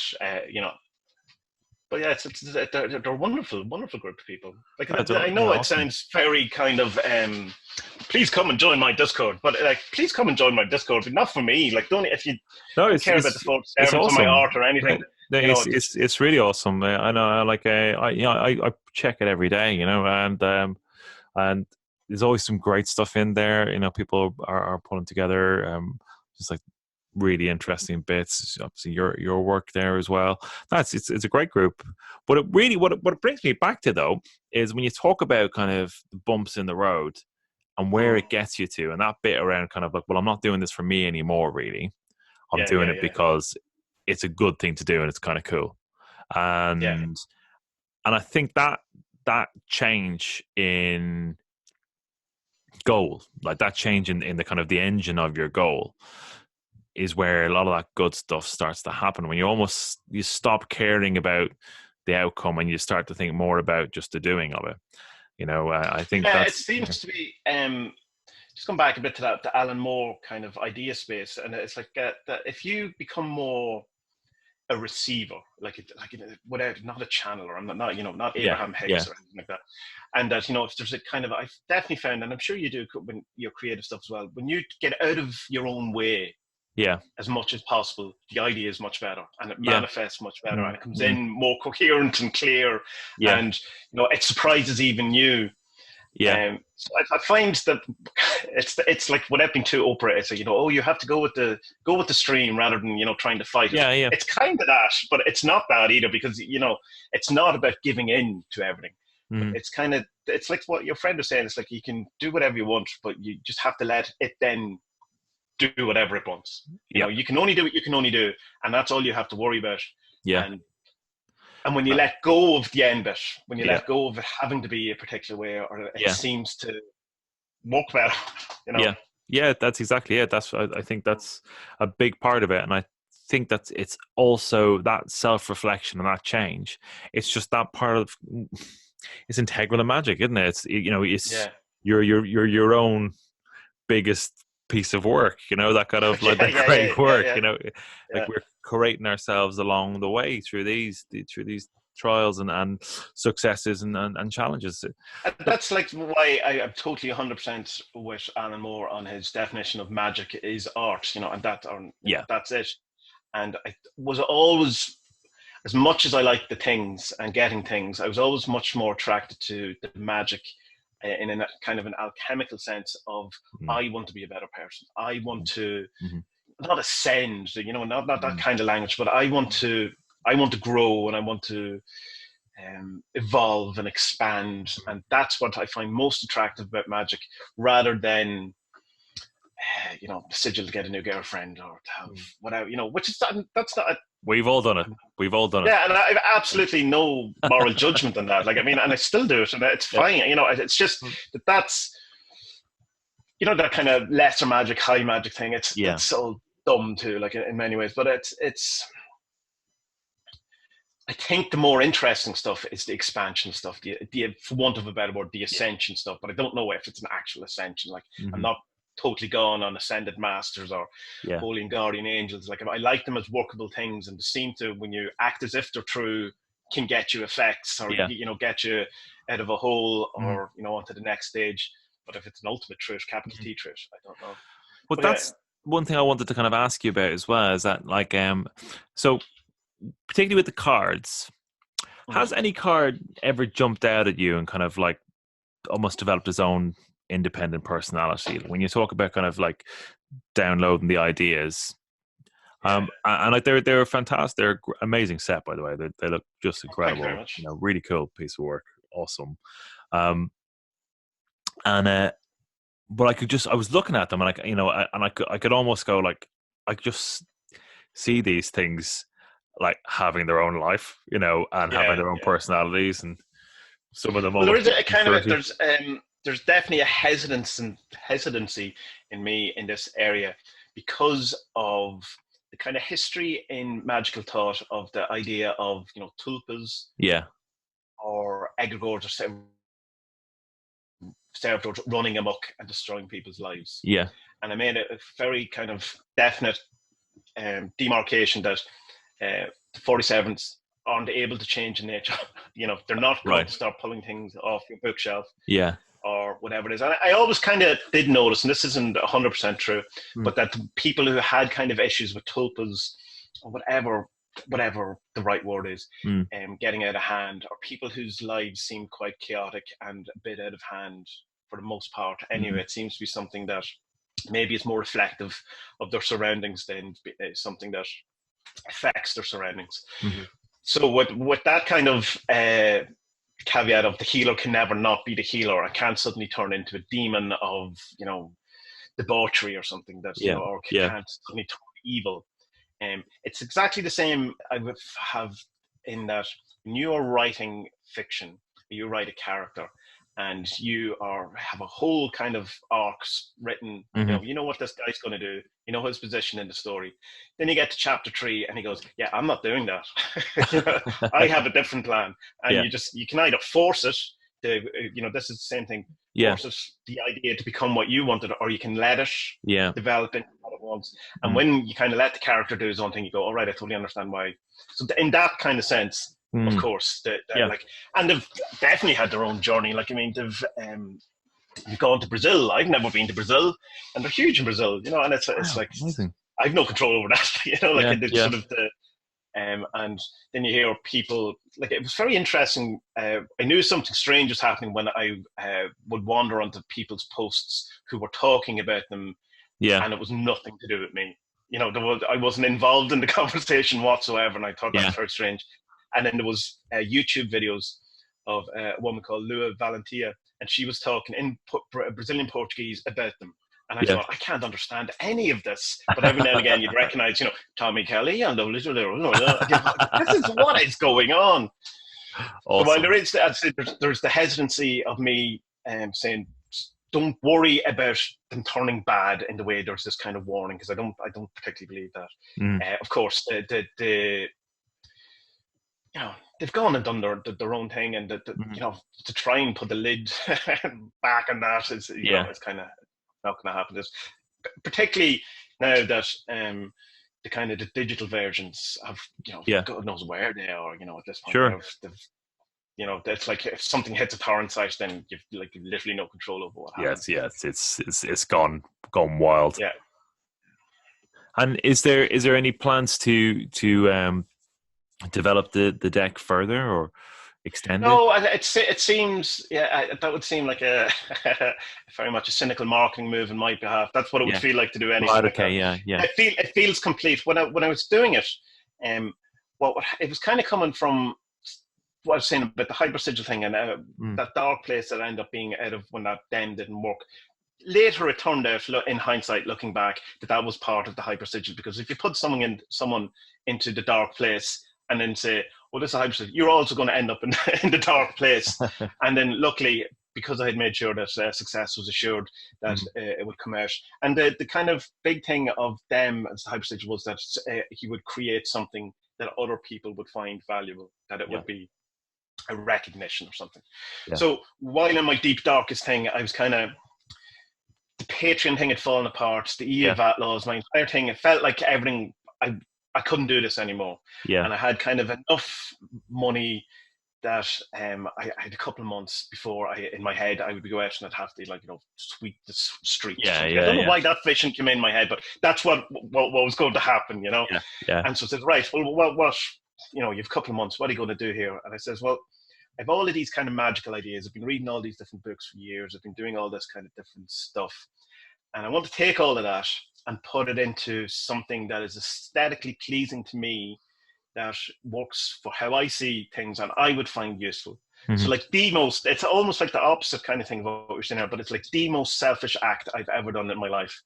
but yeah, they're a wonderful, wonderful group of people. Like, I know it awesome. sounds very kind of, please come and join my Discord, but like, please come and join my Discord, but not for me. Like, don't if you No, don't care about the full it's servants or my awesome. art or anything, No, it's really awesome. I know, like I check it every day, and there's always some great stuff in there. People are pulling together just like really interesting bits. Obviously, your work there as well. It's a great group. But what it brings me back to though is when you talk about kind of the bumps in the road and where it gets you to, and that bit around kind of like, well, I'm not doing this for me anymore. Really, I'm doing it because it's a good thing to do and it's kind of cool. And I think that change in goal, like that change in the kind of the engine of your goal, is where a lot of that good stuff starts to happen. When you stop caring about the outcome and you start to think more about just the doing of it. I think it seems to be just come back a bit to that, the Alan Moore kind of idea space, and it's like that if you become more a receiver, without, not a channeler, I'm not Abraham Hicks or anything like that, and that if there's a kind of, I've definitely found, and I'm sure you do when your creative stuff as well, when you get out of your own way, as much as possible, the idea is much better, and it manifests much better, and it comes in more coherent and clear, and it surprises even you. So I find that it's like, without being too opera, it's you have to go with the stream rather than trying to fight it. It's kind of that, but it's not that either, because it's not about giving in to everything. But it's like what your friend was saying. It's like you can do whatever you want, but you just have to let it then do whatever it wants. You can only do what you can only do, and that's all you have to worry about. And when you let go of the end bit, when you let go of it having to be a particular way, or it seems to work better, that's exactly it. I think that's a big part of it, and I think that it's also that self-reflection and that change. It's just that part of it's integral to magic, isn't it? It's your own biggest piece of work, that kind of like that great work. Like we're creating ourselves along the way through these trials and successes and challenges. And that's like why I'm totally 100% with Alan Moore on his definition of magic is art, and that's it. And I was always, as much as I like the things and getting things, I was always much more attracted to the magic in a kind of an alchemical sense of, I want to be a better person. I want to not ascend, not that kind of language, but I want to grow, and I want to evolve and expand. And that's what I find most attractive about magic, rather than Sigil to get a new girlfriend, or to have whatever, which is, that's not we've all done it. Yeah, and I have absolutely no moral judgment on that. Like, I mean, and I still do it, and it's fine. It's just that's that kind of lesser magic, high magic thing. It's so dumb too, like in many ways. But it's I think the more interesting stuff is the expansion stuff, the for want of a better word, the ascension stuff. But I don't know if it's an actual ascension. Like, I'm not totally gone on ascended masters or holy and guardian angels. Like, I like them as workable things, and they seem to, when you act as if they're true, can get you effects, or get you out of a hole, or onto the next stage. But if it's an ultimate truth, capital T truth, I don't know. But that's one thing I wanted to kind of ask you about as well, is that, like, so particularly with the cards, has any card ever jumped out at you and kind of like almost developed its own independent personality? When you talk about kind of like downloading the ideas, and like they're fantastic. They're an amazing set, by the way. They look just incredible. Thank you very much. Really cool piece of work. Awesome. But I was looking at them, and I could almost go like, I just see these things like having their own life, and having their own personalities, and some of them. Well, there is a kind of there's definitely a hesitancy in me in this area, because of the kind of history in magical thought of the idea of tulpas, or egregores, or served towards running amok and destroying people's lives. Yeah. And I made a very kind of definite demarcation that the 47s aren't able to change in nature. They're not going to start pulling things off your bookshelf. Yeah. Or whatever it is. And I always kind of did notice, and this isn't 100% true, but that the people who had kind of issues with tulpas or whatever the right word is, getting out of hand, or people whose lives seem quite chaotic and a bit out of hand for the most part. Anyway, it seems to be something that maybe is more reflective of their surroundings than something that affects their surroundings. So with that kind of caveat of the healer can never not be the healer, I can't suddenly turn into a demon of debauchery or something that or can't suddenly turn evil. It's exactly the same I would have in that when you are writing fiction, you write a character and you have a whole kind of arcs written. You know what this guy's going to do. You know his position in the story. Then you get to chapter 3 and he goes, yeah, I'm not doing that. I have a different plan. And you can either force it to, this is the same thing. Force it, the idea to become what you wanted, or you can let it develop into what it wants. And when you kind of let the character do his own thing, you go, all right, I totally understand why. So in that kind of sense, of course, and they've definitely had their own journey. Like, I mean, they've gone to Brazil. I've never been to Brazil, and they're huge in Brazil, and it's like amazing. I've no control over that, sort of the and then you hear people like it was very interesting. I knew something strange was happening when I would wander onto people's posts who were talking about them, and it was nothing to do with me. I wasn't involved in the conversation whatsoever, and I thought that was very strange. And then there was YouTube videos of a woman called Lua Valentia, and she was talking in Brazilian Portuguese about them. And I thought, I can't understand any of this. But every now and again, you'd recognize, Tommie Kelly and this is what is going on. Awesome. So while there's the hesitancy of me saying, don't worry about them turning bad in the way there's this kind of warning, because I don't particularly believe that. Of course, they've gone and done their own thing, and to try and put the lid back on that is it's kind of not going to happen. Particularly now that the kind of the digital versions have God knows where they are. At this point, sure. It's like if something hits a torrent site, then you've literally no control over what happens. Yes, it's gone wild. Yeah. And is there any plans to develop the deck further or extend it? No, it seems that would seem like a very much a cynical marketing move on my behalf. That's what it would feel like to do anything. Right, like okay, that. yeah. It feels complete. When I was doing it, it was kind of coming from what I was saying about the hypersigil thing and that dark place that I ended up being out of when that den didn't work. Later, it turned out, in hindsight, looking back, that was part of the hypersigil, because if you put someone into the dark place and then say, well, this is a hypersigil, you're also going to end up in the dark place. And then luckily, because I had made sure that success was assured, that it would come out. And the kind of big thing of them as the hypersigil was that he would create something that other people would find valuable, that it would be a recognition or something. Yeah. So while in my deep darkest thing, I was kind of, the Patreon thing had fallen apart, the EU VAT laws, my entire thing, it felt like everything, I couldn't do this anymore. Yeah. And I had kind of enough money that I had a couple of months before in my head, I would go out and I'd have to sweep the streets. Yeah, I don't know why that vision came in my head, but that's what was going to happen, Yeah. And so I said, right, well, what you've a couple of months, what are you going to do here? And I says, well, I have all of these kind of magical ideas. I've been reading all these different books for years. I've been doing all this kind of different stuff. And I want to take all of that and put it into something that is aesthetically pleasing to me, that works for how I see things and I would find useful. Mm-hmm. So it's almost like the opposite kind of thing of what we're saying here, but it's like the most selfish act I've ever done in my life.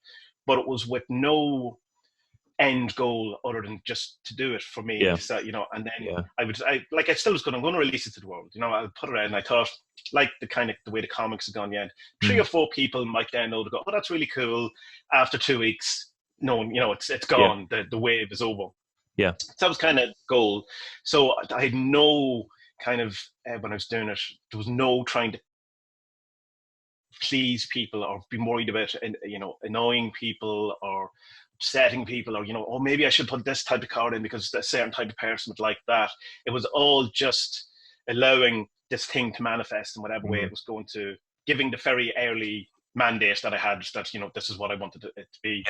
But it was with no end goal other than just to do it for me. So, and then I still was I'm going to release it to the world. I'll put it out, and I thought, like the way the comics have gone, 3 or 4 people might download it, go, oh, that's really cool. After 2 weeks, no, it's gone. The wave is over. Yeah. So that was kind of goal. So I had no kind of, when I was doing it, there was no trying to please people or be worried about, annoying people or upsetting people, or, oh, maybe I should put this type of card in because a certain type of person would like that. It was all just allowing this thing to manifest in whatever way it was going to, giving the very early mandate that I had, that, this is what I wanted it to be.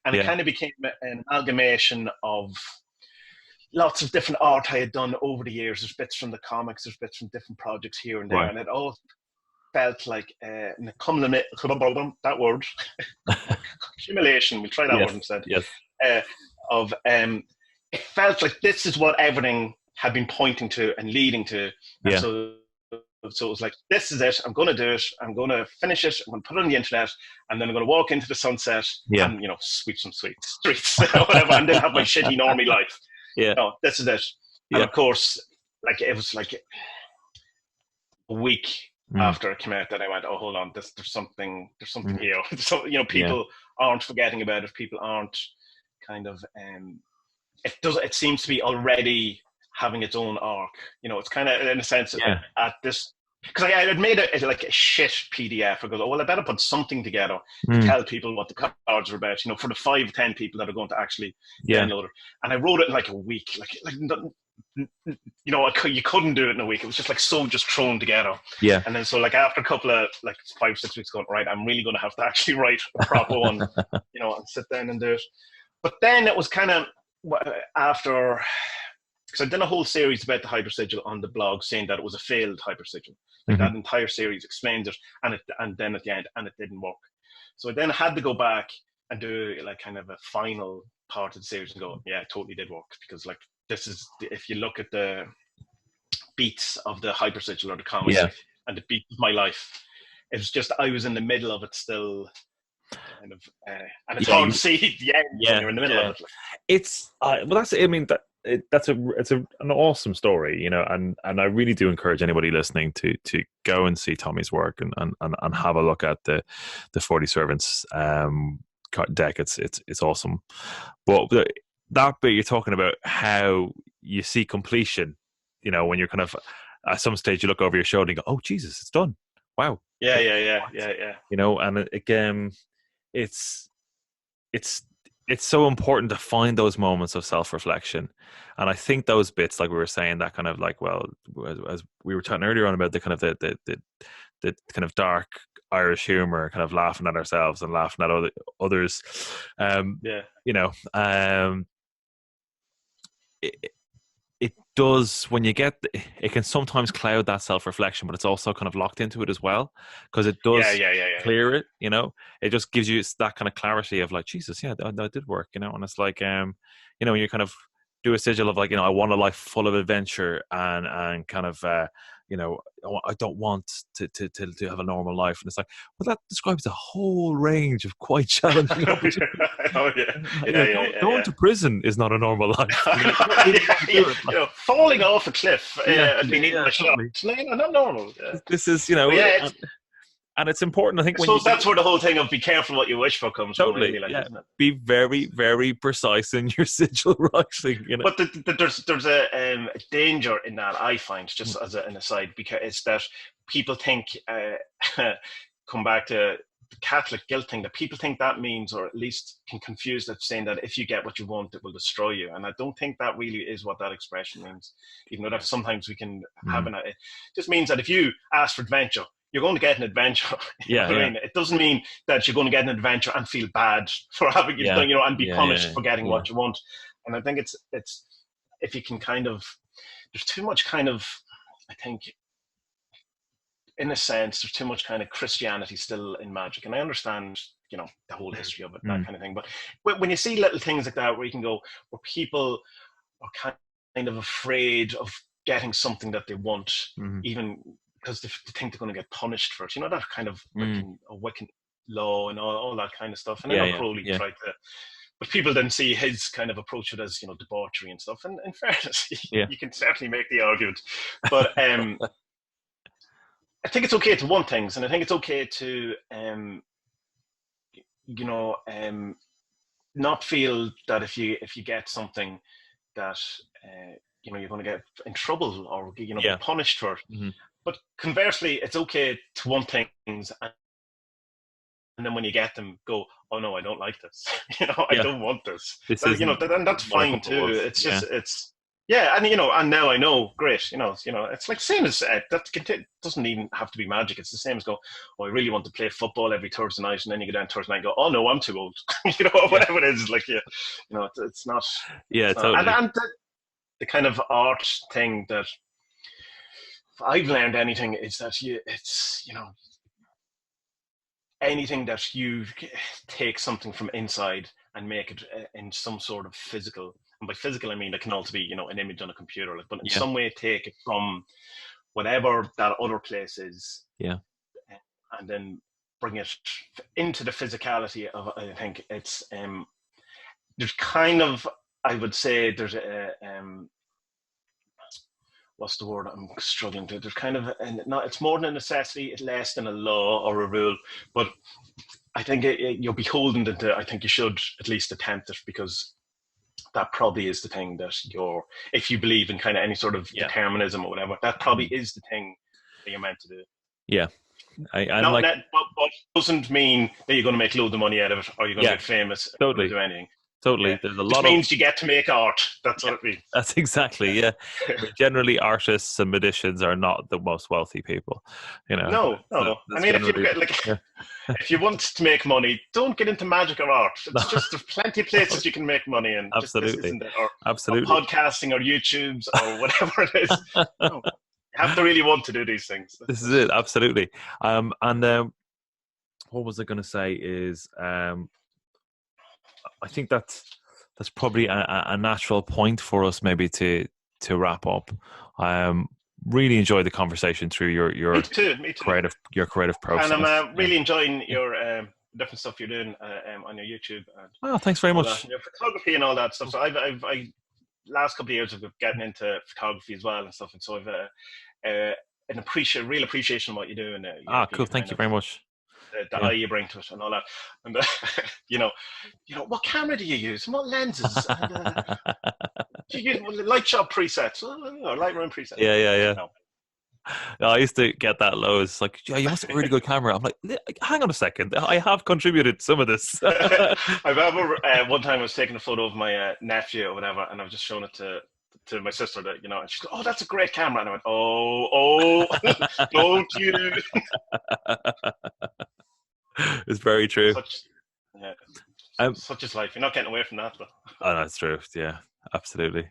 And it kind of became an amalgamation of lots of different art I had done over the years. There's bits from the comics, there's bits from different projects here and there, and it all felt like that word accumulation. We'll try that word instead. It felt like this is what everything had been pointing to and leading to. And so it was like, this is it. I'm going to do it. I'm going to finish it. I'm going to put it on the internet, and then I'm going to walk into the sunset and sweep some streets, whatever, and then have my shitty normie life. No, this is it. And of course, like, it was like a week after it came out that I went, oh, hold on, there's something here. So, people aren't forgetting about it. People aren't kind of, it seems to be already having its own arc. It's kind of, in a sense, at this, because I had made it like a shit PDF. I go, oh, well, I better put something together to tell people what the cards are about, for the 5 or 10 people that are going to actually download it. And I wrote it in like a week, you couldn't do it in a week. It was just like just thrown together. And then so like after a couple of like 5 or 6 weeks going, right, I'm really going to have to actually write a proper one, and sit down and do it. But then it was kind of after, because I'd done a whole series about the hypersigil on the blog, saying that it was a failed hypersigil. Like that entire series explains it, and then at the end, and it didn't work. So I then had to go back and do like kind of a final part of the series and go, yeah, it totally did work, because like this is, if you look at the beats of the hypersigil or the comics and the beat of my life, it was just, I was in the middle of it still. Kind of, and it's hard to see the end when you're in the middle of it. It's well, that's, I mean, it's an awesome story, and I really do encourage anybody listening to go and see Tommie's work and have a look at the 40 Servants deck. It's awesome. But that bit you're talking about, how you see completion, when you're kind of at some stage you look over your shoulder and go, oh Jesus, it's done. Wow. Yeah. And again, it's so important to find those moments of self-reflection. And I think those bits, like we were saying, that kind of like, well, as we were talking earlier on about the kind of the kind of dark Irish humor, kind of laughing at ourselves and laughing at others. It does, when you get, it can sometimes cloud that self-reflection, but it's also kind of locked into it as well, because it does clear it, it just gives you that kind of clarity of like, Jesus, that did work, and it's like, you kind of do a sigil of like, I want a life full of adventure and kind of, I don't want to have a normal life. And it's like, well, that describes a whole range of quite challenging opportunities. Going to prison is not a normal life. Falling off a cliff and being eaten by sharks, not normal. This is, and it's important, I think. That's where the whole thing of be careful what you wish for comes from. Really, isn't it? Be very, very precise in your sigil writing. But there's a danger in that, I find, just as an aside, because it's that people think, come back to the Catholic guilt thing, that people think that means, or at least can confuse that, saying that if you get what you want, it will destroy you. And I don't think that really is what that expression means. Even though that sometimes we can have it just means that if you ask for adventure, you're going to get an adventure. I mean? It doesn't mean that you're going to get an adventure and feel bad for having it done, and be punished for getting what you want. And I think it's if you can kind of, there's too much kind of, I think, in a sense, there's too much kind of Christianity still in magic. And I understand, the whole history of it, that kind of thing. But when you see little things like that, where you can go, where people are kind of afraid of getting something that they want, even because they think they're going to get punished for it. That kind of Wiccan law and all that kind of stuff. And I know Crowley tried to, but people then see his kind of approach to it as, debauchery and stuff. And in fairness, you can certainly make the argument. But I think it's okay to want things, and I think it's okay to, not feel that if you get something that, you're going to get in trouble or, get punished for it. But conversely, it's okay to want things and then when you get them, go, oh no, I don't like this. I don't want this. This And, is and that's what I fine thought it too. was. It's just yeah, and now I know, great. It's like the same as doesn't even have to be Magic. It's the same as go, oh, I really want to play football every Thursday night, and then you go down Thursday night and go, oh no, I'm too old. Whatever it is, like it's not. Yeah, It's not. totally. And the kind of art thing that if I've learned anything is that anything that you take something from inside and make it in some sort of physical, and by physical I mean it can also be an image on a computer, but in some way take it from whatever that other place is, and then bring it into the physicality of it. I think it's there's kind of, I would say there's a what's the word I'm struggling to? There's kind of it's more than a necessity, it's less than a law or a rule, but I think you're beholden to. I think you should at least attempt it, because that probably is the thing that if you believe in kind of any sort of determinism or whatever, that probably is the thing that you're meant to do. Yeah. But doesn't mean that you're going to make loads of money out of it, or you're going to get famous. Totally. Or do anything. Totally. Yeah. There's a lot means you get to make art. That's what it means. That's exactly, Generally, artists and magicians are not the most wealthy people, No. I mean, if you get if you want to make money, don't get into magic or art. It's just there's plenty of places you can make money in. Absolutely. Or Absolutely. Or podcasting or YouTube's or whatever it is. No. You have to really want to do these things. This is it. Absolutely. And what was I going to say is, I think that's probably a natural point for us maybe to wrap up. Really enjoyed the conversation through your me too. creative process. And I'm really enjoying your different stuff you're doing on your YouTube. And thanks very much. Your photography and all that stuff. So I've last couple of years I've been getting into photography as well and stuff, and so I've real appreciation of what you do. And cool. Thank you very much. The eye you bring to it and all that, and what camera do you use and what lenses? And, do you use light shot presets or Lightroom presets? Yeah. No, I used to get that low. It's like, you must have a really good camera. I'm like, hang on a second, I have contributed some of this. I remember one time I was taking a photo of my nephew or whatever, and I was just showing it to my sister, that and she goes, "Oh, that's a great camera," and I went, "Oh, don't you?" It's very true. Such is life. You're not getting away from that, though. Oh, that's true. Yeah, absolutely.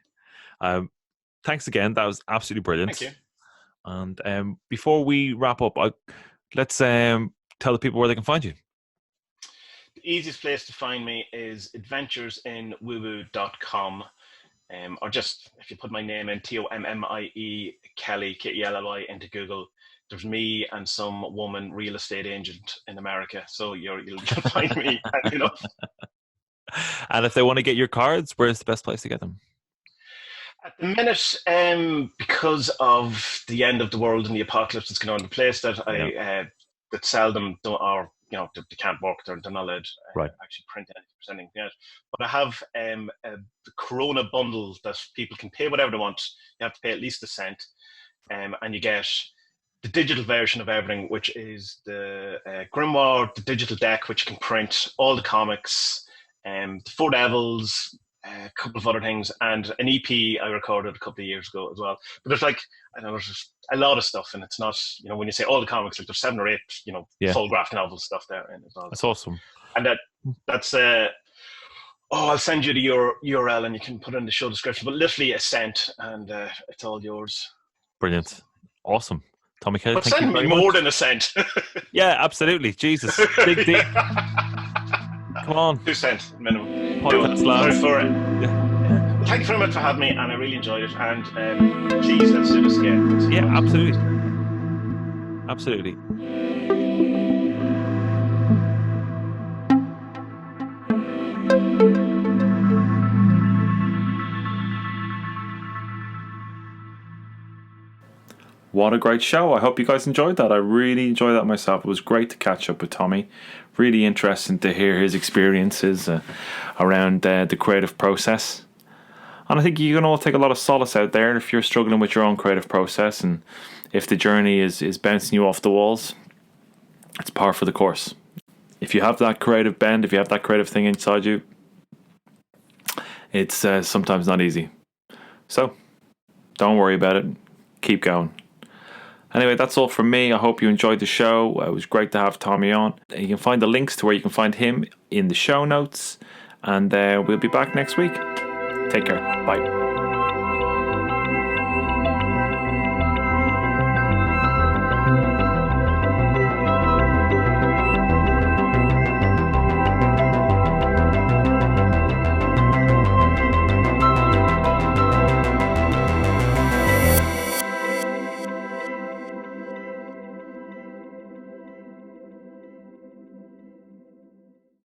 Thanks again. That was absolutely brilliant. Thank you. And before we wrap up, let's tell the people where they can find you. The easiest place to find me is adventuresinwoowoo.com. Or just, if you put my name in, Tommie Kelly, Kelly, into Google, there's me and some woman real estate agent in America. So you'll find me. And if they want to get your cards, where's the best place to get them? At the minute, because of the end of the world and the apocalypse that's going on, the place that that sell them they can't work. They're not allowed to actually print anything yet. But I have the Corona bundle that people can pay whatever they want. You have to pay at least $0.01, and you get the digital version of everything, which is the Grimoire, the digital deck, which you can print all the comics, the Four Devils, a couple of other things, and an EP I recorded a couple of years ago as well. But there's there's a lot of stuff, and it's not, when you say all the comics, like there's 7 or 8, full graphic novel stuff there in as well. That's awesome. And that's I'll send you the URL and you can put it in the show description, but literally $0.01 and it's all yours. Brilliant. Awesome. Tommie Kelly, but send me more than $0.01. Yeah, absolutely. Jesus. Big deal. Come on. $0.02 minimum. Podcast for it. Yeah. Thank you very much for having me, and I really enjoyed it. And please, let's do this again. Yeah, absolutely. Absolutely. What a great show. I hope you guys enjoyed that. I really enjoyed that myself. It was great to catch up with Tommie. Really interesting to hear his experiences around the creative process. And I think you can all take a lot of solace out there if you're struggling with your own creative process, and if the journey is bouncing you off the walls, it's par for the course. if you have that creative bend, if you have that creative thing inside you, it's sometimes not easy. So don't worry about it. Keep going. Anyway, that's all from me. I hope you enjoyed the show. It was great to have Tommie on. You can find the links to where you can find him in the show notes. And we'll be back next week. Take care. Bye.